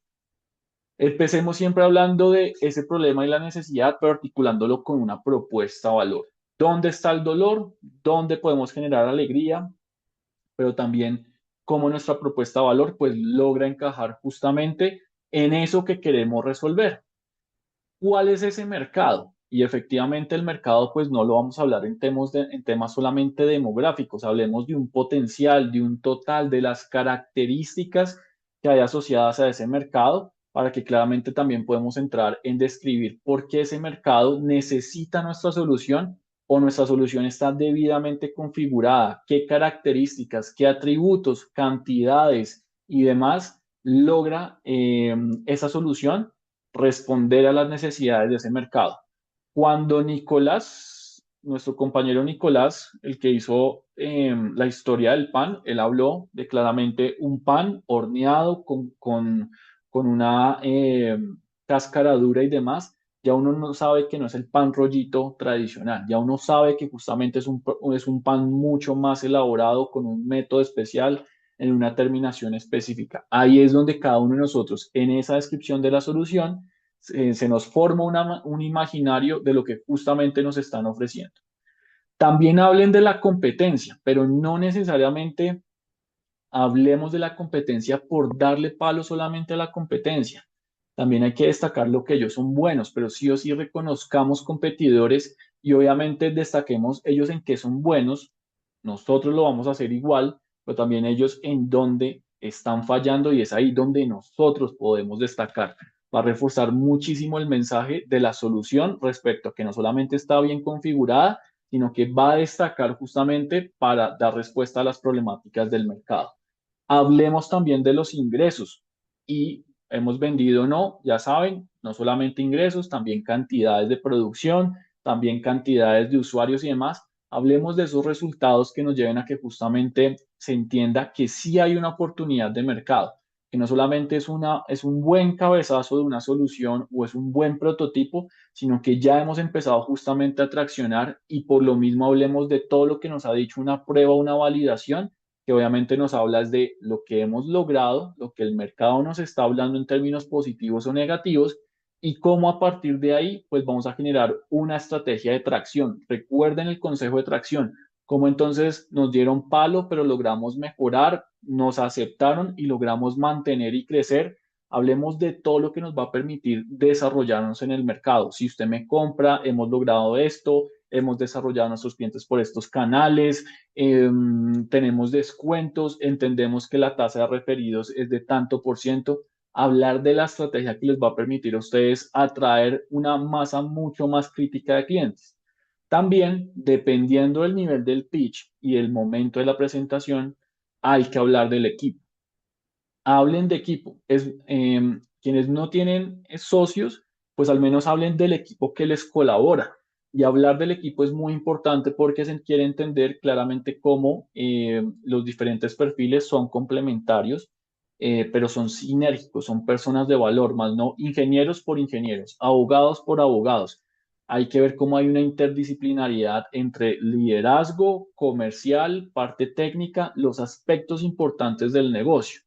Empecemos siempre hablando de ese problema y la necesidad, pero articulándolo con una propuesta de valor. ¿Dónde está el dolor? ¿Dónde podemos generar alegría? Pero también cómo nuestra propuesta de valor pues logra encajar justamente en eso que queremos resolver. ¿Cuál es ese mercado? Y efectivamente el mercado pues no lo vamos a hablar en temas solamente demográficos, hablemos de un potencial, de un total, de las características que hay asociadas a ese mercado para que claramente también podemos entrar en describir por qué ese mercado necesita nuestra solución o nuestra solución está debidamente configurada, qué características, qué atributos, cantidades y demás logra esa solución responder a las necesidades de ese mercado. Cuando Nicolás, nuestro compañero Nicolás, el que hizo la historia del pan, él habló de claramente un pan horneado con una cáscara dura y demás, ya uno no sabe que no es el pan rollito tradicional, ya uno sabe que justamente es un pan mucho más elaborado con un método especial en una terminación específica. Ahí es donde cada uno de nosotros, en esa descripción de la solución, se nos forma un imaginario de lo que justamente nos están ofreciendo. También hablen de la competencia, pero no necesariamente hablemos de la competencia por darle palo solamente a la competencia. También hay que destacar lo que ellos son buenos, pero sí o sí reconozcamos competidores y obviamente destaquemos ellos en qué son buenos. Nosotros lo vamos a hacer igual, pero también ellos en dónde están fallando y es ahí donde nosotros podemos destacar. Va a reforzar muchísimo el mensaje de la solución respecto a que no solamente está bien configurada, sino que va a destacar justamente para dar respuesta a las problemáticas del mercado. Hablemos también de los ingresos y hemos vendido, no, ya saben, no solamente ingresos, también cantidades de producción, también cantidades de usuarios y demás. Hablemos de esos resultados que nos lleven a que justamente se entienda que sí hay una oportunidad de mercado, que no solamente es un buen cabezazo de una solución o es un buen prototipo, sino que ya hemos empezado justamente a traccionar y por lo mismo hablemos de todo lo que nos ha dicho una prueba, una validación que obviamente nos habla de lo que hemos logrado, lo que el mercado nos está hablando en términos positivos o negativos y cómo a partir de ahí pues vamos a generar una estrategia de tracción. Recuerden el consejo de tracción, cómo entonces nos dieron palo pero logramos mejorar, nos aceptaron y logramos mantener y crecer. Hablemos de todo lo que nos va a permitir desarrollarnos en el mercado. Si usted me compra, hemos logrado esto, hemos desarrollado a nuestros clientes por estos canales, tenemos descuentos, entendemos que la tasa de referidos es de tanto por ciento. Hablar de la estrategia que les va a permitir a ustedes atraer una masa mucho más crítica de clientes. También, dependiendo del nivel del pitch y el momento de la presentación, hay que hablar del equipo. Hablen de equipo. Quienes no tienen socios, pues al menos hablen del equipo que les colabora. Y hablar del equipo es muy importante porque se quiere entender claramente cómo los diferentes perfiles son complementarios, pero son sinérgicos, son personas de valor, más no ingenieros por ingenieros, abogados por abogados. Hay que ver cómo hay una interdisciplinariedad entre liderazgo, comercial, parte técnica, los aspectos importantes del negocio.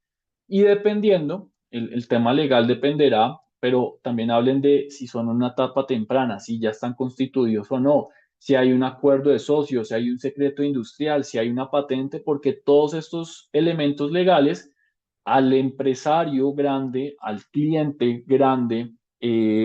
Y dependiendo, el tema legal dependerá, pero también hablen de si son una etapa temprana, si ya están constituidos o no, si hay un acuerdo de socios, si hay un secreto industrial, si hay una patente, porque todos estos elementos legales al empresario grande, al cliente grande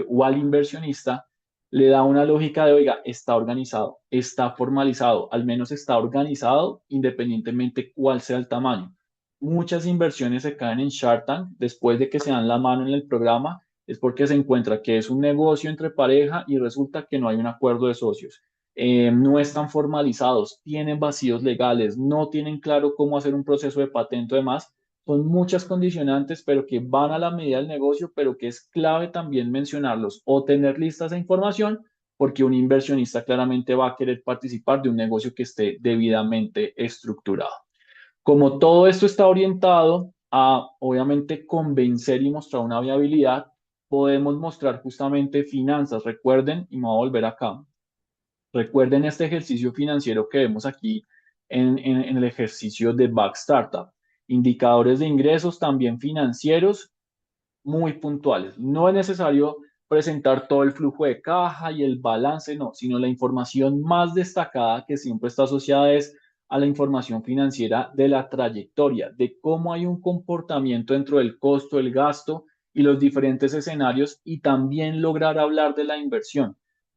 o al inversionista, le da una lógica de, oiga, está organizado, está formalizado, al menos está organizado independientemente cuál sea el tamaño. Muchas inversiones se caen en Shark Tank después de que se dan la mano en el programa, es porque se encuentra que es un negocio entre pareja y resulta que no hay un acuerdo de socios. No están formalizados, tienen vacíos legales, no tienen claro cómo hacer un proceso de patente o demás. Son muchas condicionantes, pero que van a la medida del negocio, pero que es clave también mencionarlos o tener listas de información, porque un inversionista claramente va a querer participar de un negocio que esté debidamente estructurado. Como todo esto está orientado a, obviamente, convencer y mostrar una viabilidad, podemos mostrar justamente finanzas. Recuerden, y me voy a volver acá, recuerden este ejercicio financiero que vemos aquí en el ejercicio de Back Startup. Indicadores de ingresos también financieros muy puntuales. No es necesario presentar todo el flujo de caja y el balance, no, sino la información más destacada que siempre está asociada es a la información financiera de la trayectoria, de cómo hay un comportamiento dentro del costo, el gasto y los diferentes escenarios y también lograr hablar de la inversión.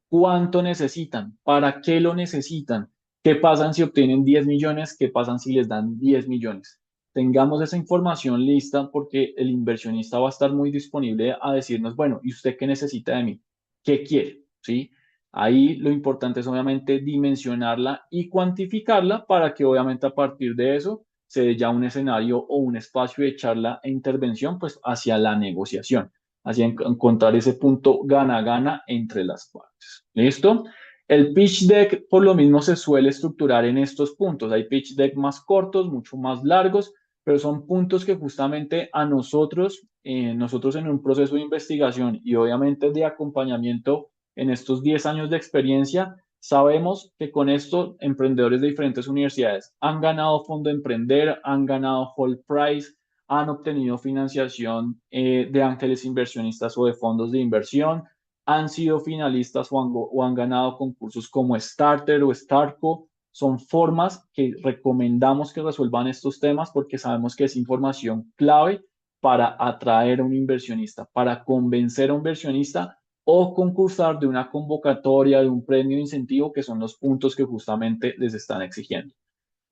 ¿Cuánto necesitan? ¿Para qué lo necesitan? ¿Qué pasan si obtienen 10 millones? ¿Qué pasan si les dan 10 millones? Tengamos esa información lista porque el inversionista va a estar muy disponible a decirnos, bueno, ¿y usted qué necesita de mí? ¿Qué quiere? ¿Sí? Ahí lo importante es obviamente dimensionarla y cuantificarla para que obviamente a partir de eso se dé ya un escenario o un espacio de charla e intervención pues hacia la negociación, hacia encontrar ese punto gana-gana entre las partes. ¿Listo? El pitch deck por lo mismo se suele estructurar en estos puntos. Hay pitch deck más cortos, mucho más largos, pero son puntos que justamente a nosotros en un proceso de investigación y obviamente de acompañamiento en estos 10 años de experiencia, sabemos que con esto emprendedores de diferentes universidades han ganado Fondo Emprender, han ganado Whole Price, han obtenido financiación de ángeles inversionistas o de fondos de inversión, han sido finalistas o han ganado concursos como Starter o Startco. Son formas que recomendamos que resuelvan estos temas porque sabemos que es información clave para atraer a un inversionista, para convencer a un inversionista o concursar de una convocatoria, de un premio de incentivo, que son los puntos que justamente les están exigiendo.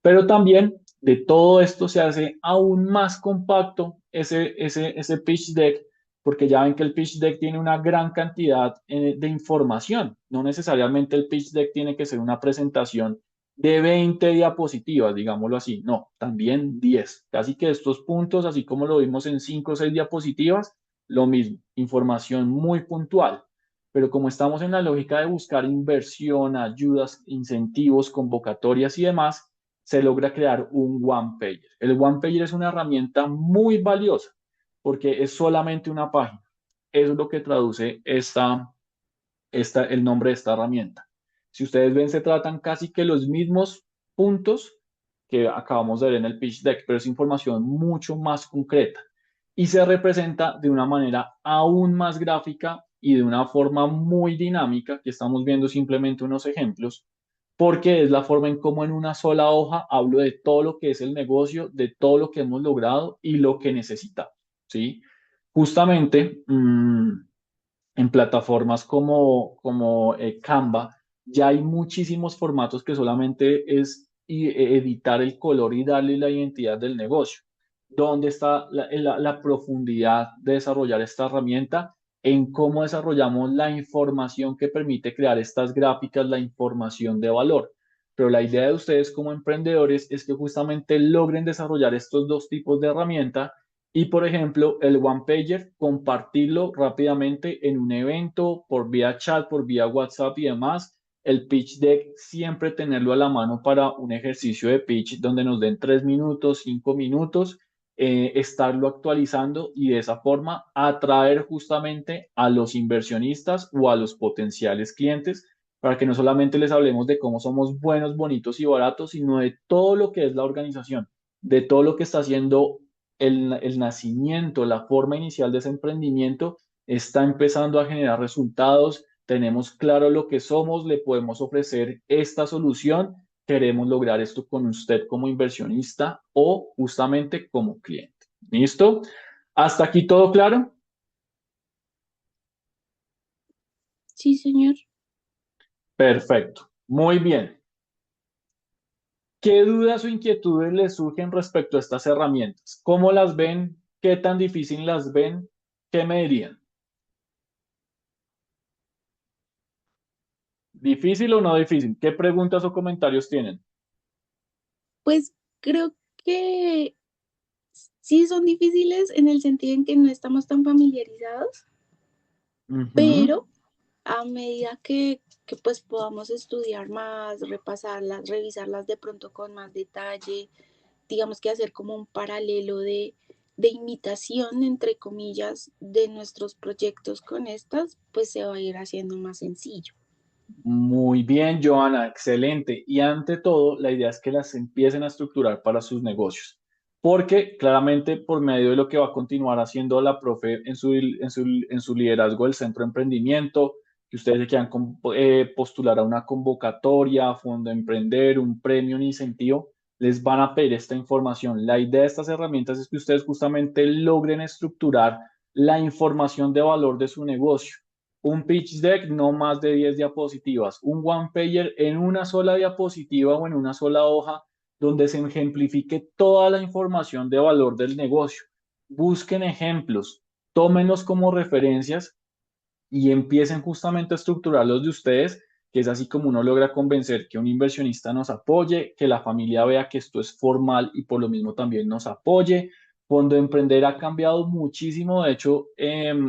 Pero también de todo esto se hace aún más compacto ese pitch deck, porque ya ven que el pitch deck tiene una gran cantidad de información. No necesariamente el pitch deck tiene que ser una presentación de 20 diapositivas, digámoslo así. No, también 10. Casi que estos puntos, así como lo vimos en 5 o 6 diapositivas, lo mismo, información muy puntual. Pero como estamos en la lógica de buscar inversión, ayudas, incentivos, convocatorias y demás, se logra crear un one pager. El one pager es una herramienta muy valiosa porque es solamente una página. Eso es lo que traduce el nombre de esta herramienta. Si ustedes ven, se tratan casi que los mismos puntos que acabamos de ver en el pitch deck, pero es información mucho más concreta y se representa de una manera aún más gráfica y de una forma muy dinámica, que estamos viendo simplemente unos ejemplos, porque es la forma en cómo en una sola hoja hablo de todo lo que es el negocio, de todo lo que hemos logrado y lo que necesitamos, ¿sí? Justamente en plataformas como Canva Ya hay muchísimos formatos que solamente es editar el color y darle la identidad del negocio. ¿Dónde está la profundidad de desarrollar esta herramienta? En cómo desarrollamos la información que permite crear estas gráficas, la información de valor. Pero la idea de ustedes como emprendedores es que justamente logren desarrollar estos dos tipos de herramienta y, por ejemplo, el one pager, compartirlo rápidamente en un evento, por vía chat, por vía WhatsApp y demás. El pitch deck, siempre tenerlo a la mano para un ejercicio de pitch donde nos den 3 minutos, 5 minutos, estarlo actualizando y de esa forma atraer justamente a los inversionistas o a los potenciales clientes para que no solamente les hablemos de cómo somos buenos, bonitos y baratos, sino de todo lo que es la organización, de todo lo que está haciendo el nacimiento, la forma inicial de ese emprendimiento, está empezando a generar resultados, tenemos claro lo que somos, le podemos ofrecer esta solución, queremos lograr esto con usted como inversionista o justamente como cliente. ¿Listo? ¿Hasta aquí todo claro? Sí, señor. Perfecto. Muy bien. ¿Qué dudas o inquietudes les surgen respecto a estas herramientas? ¿Cómo las ven? ¿Qué tan difícil las ven? ¿Qué me dirían? ¿Difícil o no difícil? ¿Qué preguntas o comentarios tienen? Pues creo que sí son difíciles en el sentido en que no estamos tan familiarizados, Ujú. pero a medida que pues podamos estudiar más, repasarlas, revisarlas de pronto con más detalle, digamos que hacer como un paralelo de imitación, entre comillas, de nuestros proyectos con estas, pues se va a ir haciendo más sencillo. Muy bien, Joana, excelente. Y ante todo, la idea es que las empiecen a estructurar para sus negocios, porque claramente por medio de lo que va a continuar haciendo la profe en su liderazgo del Centro de Emprendimiento, que ustedes se quieran postular a una convocatoria, a Fondo Emprender, un premio, un incentivo, les van a pedir esta información. La idea de estas herramientas es que ustedes justamente logren estructurar la información de valor de su negocio. Un pitch deck, no más de 10 diapositivas. Un one pager en una sola diapositiva o en una sola hoja donde se ejemplifique toda la información de valor del negocio. Busquen ejemplos, tómenlos como referencias y empiecen justamente a estructurarlos de ustedes, que es así como uno logra convencer que un inversionista nos apoye, que la familia vea que esto es formal y por lo mismo también nos apoye. Fondo Emprender ha cambiado muchísimo, de hecho,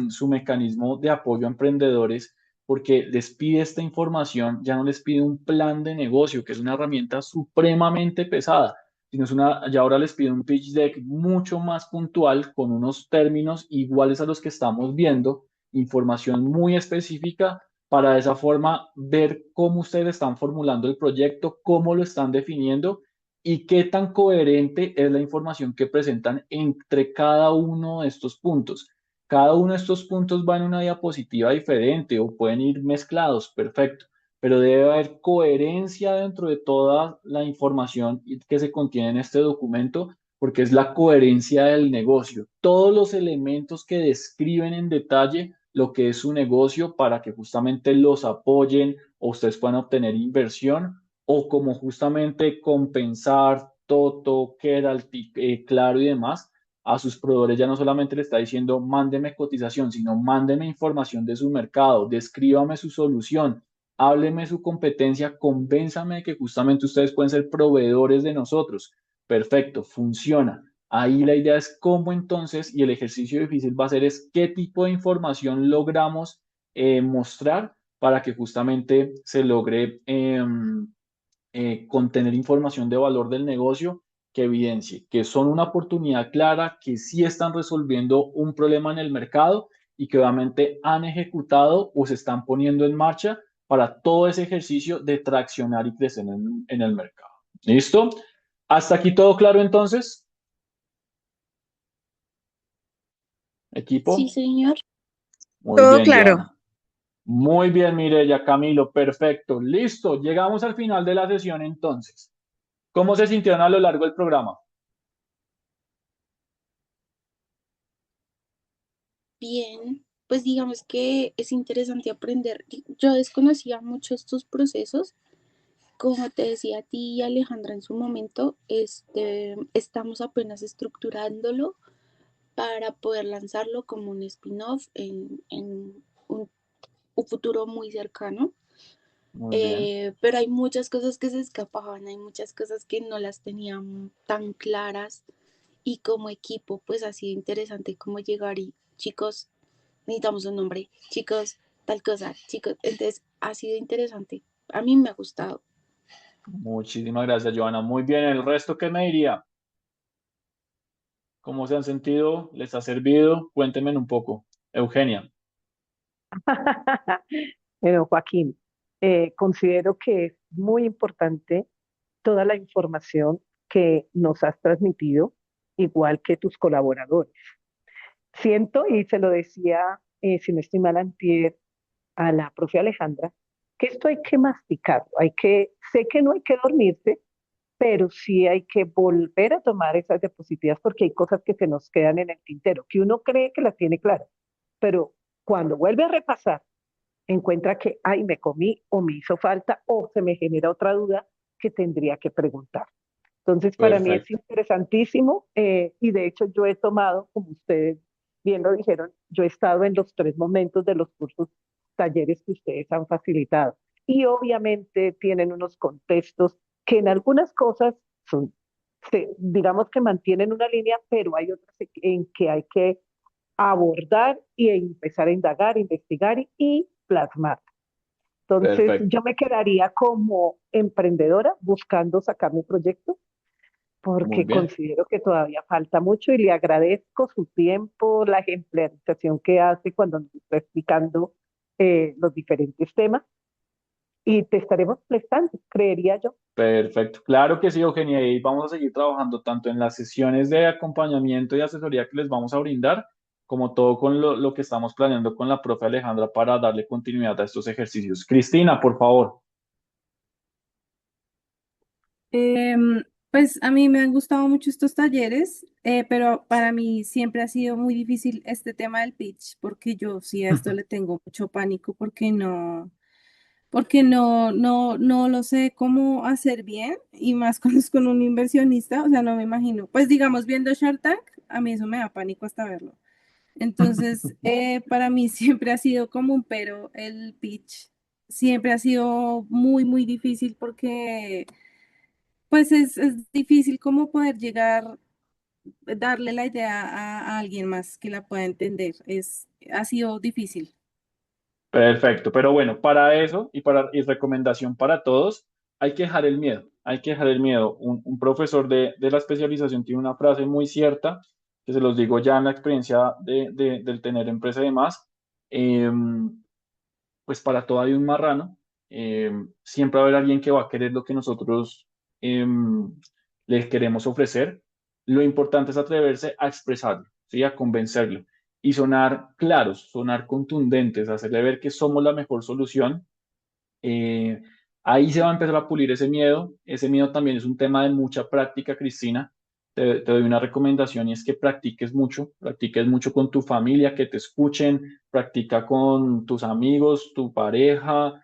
su mecanismo de apoyo a emprendedores, porque les pide esta información, ya no les pide un plan de negocio, que es una herramienta supremamente pesada, sino ya ahora les pide un pitch deck mucho más puntual, con unos términos iguales a los que estamos viendo, información muy específica para de esa forma ver cómo ustedes están formulando el proyecto, cómo lo están definiendo y qué tan coherente es la información que presentan entre cada uno de estos puntos. Cada uno de estos puntos va en una diapositiva diferente o pueden ir mezclados, perfecto, pero debe haber coherencia dentro de toda la información que se contiene en este documento porque es la coherencia del negocio. Todos los elementos que describen en detalle lo que es su negocio para que justamente los apoyen o ustedes puedan obtener inversión o como justamente compensar Toto, Keralty, Claro y demás a sus proveedores. Ya no solamente le está diciendo mándeme cotización, sino mándeme información de su mercado, descríbame su solución, hábleme su competencia, convénzame de que justamente ustedes pueden ser proveedores de nosotros. Perfecto, funciona. Ahí la idea es cómo entonces, y el ejercicio difícil va a ser es qué tipo de información logramos mostrar para que justamente se logre contener información de valor del negocio que evidencie que son una oportunidad clara, que sí están resolviendo un problema en el mercado y que obviamente han ejecutado o se están poniendo en marcha para todo ese ejercicio de traccionar y crecer en el mercado. ¿Listo? ¿Hasta aquí todo claro entonces? Equipo. Sí, señor. Muy Todo bien, claro. Joana. Muy bien, Mireya, Camilo, perfecto. Listo, llegamos al final de la sesión entonces. ¿Cómo se sintieron a lo largo del programa? Bien. pues digamos que es interesante aprender. Yo desconocía mucho estos procesos. Como te decía a ti, Alejandra, en su momento, estamos apenas estructurándolo para poder lanzarlo como un spin-off en un futuro muy cercano. Muy bien. Pero hay muchas cosas que se escapaban, hay muchas cosas que no las tenían tan claras y como equipo pues ha sido interesante como llegar y chicos, necesitamos un nombre, chicos, tal cosa, chicos, entonces ha sido interesante, a mí me ha gustado. Muchísimas gracias, Joana. Muy bien. ¿El resto qué me diría? ¿Cómo se han sentido? ¿Les ha servido? Cuéntenme un poco. Eugenia. Bueno, Joaquín, considero que es muy importante toda la información que nos has transmitido, igual que tus colaboradores. Siento, y se lo decía, si no estoy mal, antier, a la profe Alejandra, que esto hay que masticarlo, sé que no hay que dormirse, pero sí hay que volver a tomar esas diapositivas porque hay cosas que se nos quedan en el tintero, que uno cree que las tiene claras, pero cuando vuelve a repasar, encuentra que, ay, me comí o me hizo falta o se me genera otra duda que tendría que preguntar. Entonces, para mí es Perfecto. interesantísimo y de hecho yo he tomado, como ustedes bien lo dijeron, yo he estado en los tres momentos de los cursos, talleres que ustedes han facilitado. Y obviamente tienen unos contextos que en algunas cosas son, digamos que mantienen una línea, pero hay otras en que hay que abordar y empezar a indagar, investigar y plasmar. Entonces, Perfecto. yo me quedaría como emprendedora buscando sacar mi proyecto Muy porque bien. considero que todavía falta mucho y le agradezco su tiempo, la ejemplarización que hace cuando nos está explicando los diferentes temas y te estaremos prestando, creería yo. Perfecto. Claro que sí, Eugenia. Y vamos a seguir trabajando tanto en las sesiones de acompañamiento y asesoría que les vamos a brindar, como todo con lo que estamos planeando con la profe Alejandra para darle continuidad a estos ejercicios. Cristina, por favor. Pues a mí me han gustado mucho estos talleres, pero para mí siempre ha sido muy difícil este tema del pitch, porque yo sí a esto le tengo mucho pánico, porque no lo sé cómo hacer bien, y más cuando es con un inversionista, o sea, no me imagino. Pues digamos, viendo Shark Tank, a mí eso me da pánico hasta verlo. Entonces, para mí siempre ha sido como un pero el pitch. Siempre ha sido muy, muy difícil porque pues es difícil como poder llegar, darle la idea a alguien más que la pueda entender. Ha sido difícil. Perfecto, pero bueno, para eso y recomendación para todos, hay que dejar el miedo, hay que dejar el miedo. Un profesor de la especialización tiene una frase muy cierta, que se los digo ya en la experiencia del tener empresa y demás, eh, pues para todo hay un marrano, siempre va a haber alguien que va a querer lo que nosotros eh, les queremos ofrecer. Lo importante es atreverse a expresarlo, ¿sí? A convencerlo y sonar claros, sonar contundentes, hacerle ver que somos la mejor solución. Eh, Ahí se va a empezar a pulir ese miedo. Ese miedo también es un tema de mucha práctica, Cristina. Te doy una recomendación y es que practiques mucho con tu familia, que te escuchen, practica con tus amigos, tu pareja,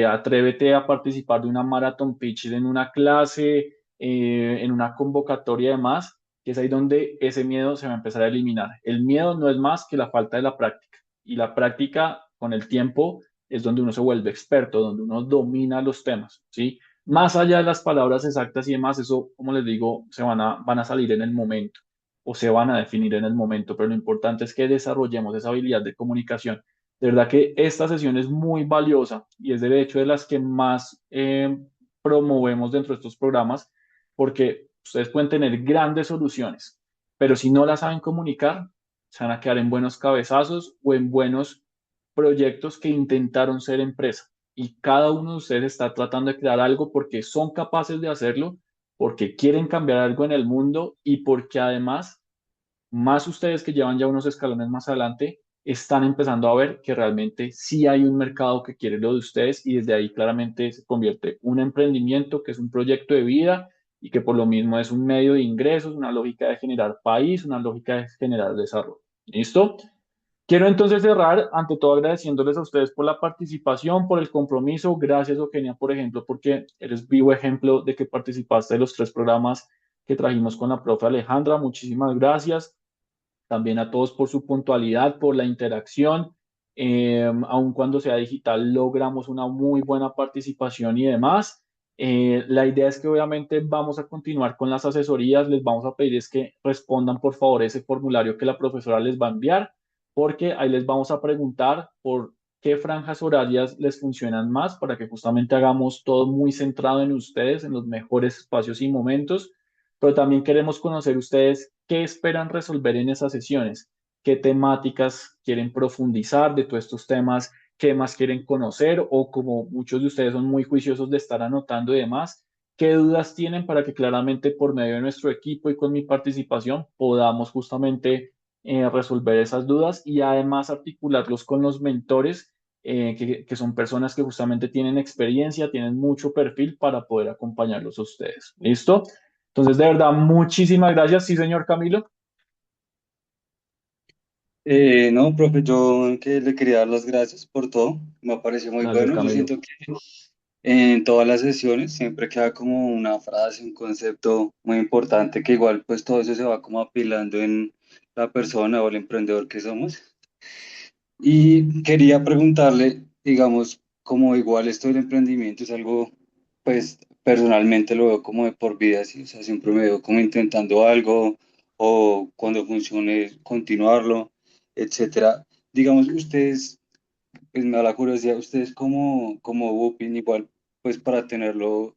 atrévete a participar de una marathon pitch en una clase, en una convocatoria y demás, que es ahí donde ese miedo se va a empezar a eliminar. El miedo no es más que la falta de la práctica y la práctica con el tiempo es donde uno se vuelve experto, donde uno domina los temas, ¿sí? Más allá de las palabras exactas y demás, eso, como les digo, van a salir en el momento o se van a definir en el momento, pero lo importante es que desarrollemos esa habilidad de comunicación. De verdad que esta sesión es muy valiosa y es de hecho de las que más promovemos dentro de estos programas, porque ustedes pueden tener grandes soluciones, pero si no las saben comunicar, se van a quedar en buenos cabezazos o en buenos proyectos que intentaron ser empresa y cada uno de ustedes está tratando de crear algo porque son capaces de hacerlo, porque quieren cambiar algo en el mundo y porque además, más ustedes que llevan ya unos escalones más adelante, están empezando a ver que realmente sí hay un mercado que quiere lo de ustedes y desde ahí claramente se convierte un emprendimiento que es un proyecto de vida y que por lo mismo es un medio de ingresos, una lógica de generar país, una lógica de generar desarrollo. ¿Listo? Quiero entonces cerrar, ante todo agradeciéndoles a ustedes por la participación, por el compromiso. Gracias, Eugenia, por ejemplo, porque eres vivo ejemplo de que participaste de los 3 programas que trajimos con la profe Alejandra. Muchísimas gracias. También a todos por su puntualidad, por la interacción. Aun cuando sea digital, logramos una muy buena participación y demás. La idea es que obviamente vamos a continuar con las asesorías. Les vamos a pedir es que respondan por favor ese formulario que la profesora les va a enviar, porque ahí les vamos a preguntar por qué franjas horarias les funcionan más para que justamente hagamos todo muy centrado en ustedes, en los mejores espacios y momentos. Pero también queremos conocer ustedes qué esperan resolver en esas sesiones, qué temáticas quieren profundizar de todos estos temas, qué más quieren conocer, o como muchos de ustedes son muy juiciosos de estar anotando y demás, qué dudas tienen para que claramente por medio de nuestro equipo y con mi participación podamos justamente resolver esas dudas y además articularlos con los mentores, que son personas que justamente tienen experiencia, tienen mucho perfil para poder acompañarlos a ustedes. ¿Listo? Entonces, de verdad, muchísimas gracias. Sí, señor Camilo. No, profe, yo que le quería dar las gracias por todo, me pareció muy Gracias, bueno. Yo Camilo. siento que en todas las sesiones siempre queda como una frase, un concepto muy importante que igual pues todo eso se va como apilando en la persona o el emprendedor que somos. Y quería preguntarle, digamos, como igual esto del emprendimiento es algo, pues personalmente lo veo como de por vida, ¿sí? O sea, siempre me veo como intentando algo o cuando funcione continuarlo, etcétera. Digamos, ustedes, pues me da la curiosidad, ustedes como Bupin, igual, pues para tenerlo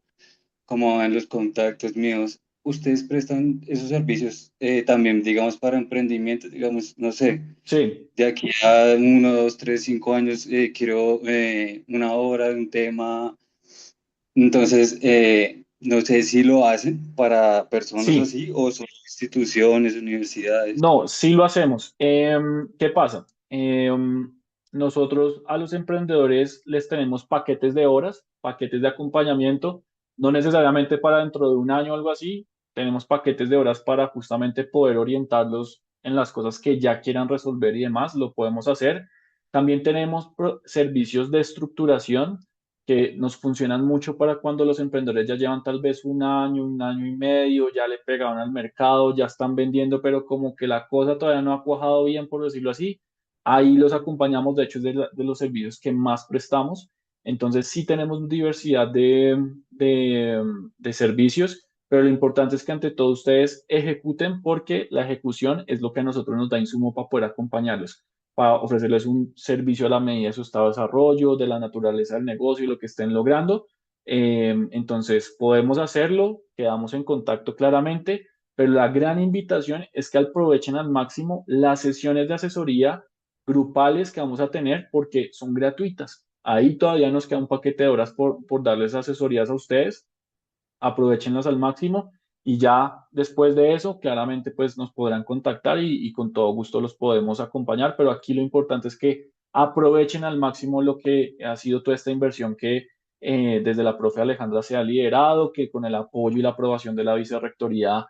como en los contactos míos, ustedes prestan esos servicios también, digamos, para emprendimiento, digamos, no sé. Sí. De aquí a 1, 2, 3, 5 años quiero una obra de un tema. Entonces, no sé si lo hacen para personas Sí. así o son instituciones, universidades. No, sí lo hacemos. ¿Qué pasa? Nosotros a los emprendedores les tenemos paquetes de horas, paquetes de acompañamiento, no necesariamente para dentro de un año o algo así. Tenemos paquetes de horas para justamente poder orientarlos en las cosas que ya quieran resolver y demás, lo podemos hacer. También tenemos servicios de estructuración que nos funcionan mucho para cuando los emprendedores ya llevan tal vez un año y medio, ya le pegaron al mercado, ya están vendiendo, pero como que la cosa todavía no ha cuajado bien, por decirlo así. Ahí los acompañamos, de hecho, es de los servicios que más prestamos. Entonces, sí tenemos diversidad de servicios, pero lo importante es que ante todo ustedes ejecuten, porque la ejecución es lo que a nosotros nos da insumo para poder acompañarlos, para ofrecerles un servicio a la medida de su estado de desarrollo, de la naturaleza del negocio y lo que estén logrando. Entonces, podemos hacerlo, quedamos en contacto claramente, pero la gran invitación es que aprovechen al máximo las sesiones de asesoría grupales que vamos a tener porque son gratuitas. Ahí todavía nos queda un paquete de horas por darles asesorías a ustedes. Aprovechenlas al máximo y ya después de eso, claramente pues nos podrán contactar y con todo gusto los podemos acompañar, pero aquí lo importante es que aprovechen al máximo lo que ha sido toda esta inversión que desde la profe Alejandra se ha liderado, que con el apoyo y la aprobación de la vicerrectoría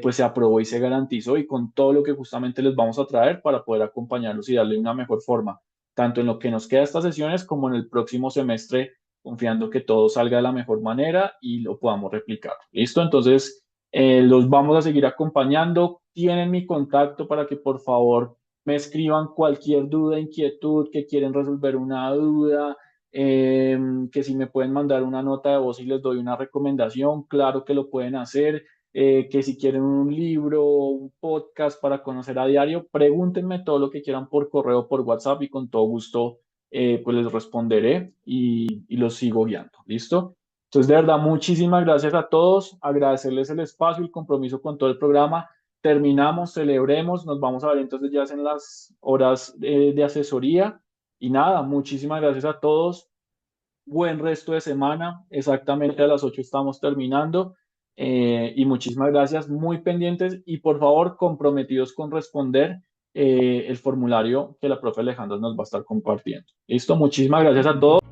pues se aprobó y se garantizó, y con todo lo que justamente les vamos a traer para poder acompañarlos y darle una mejor forma, tanto en lo que nos queda de estas sesiones como en el próximo semestre, confiando que todo salga de la mejor manera y lo podamos replicar. ¿Listo? Entonces, los vamos a seguir acompañando. Tienen mi contacto para que por favor me escriban cualquier duda, inquietud, que quieren resolver una duda, que si me pueden mandar una nota de voz y les doy una recomendación, claro que lo pueden hacer. Que si quieren un libro, un podcast para conocer a diario, pregúntenme todo lo que quieran por correo, por WhatsApp, y con todo gusto pues les responderé y los sigo guiando. ¿Listo? Entonces, de verdad, muchísimas gracias a todos. Agradecerles el espacio y el compromiso con todo el programa. Terminamos, celebremos, nos vamos a ver entonces ya en las horas de asesoría. Y nada, muchísimas gracias a todos. Buen resto de semana. Exactamente a las 8 estamos terminando. Y muchísimas gracias, muy pendientes y por favor comprometidos con responder el formulario que la profe Alejandra nos va a estar compartiendo. Listo, muchísimas gracias a todos.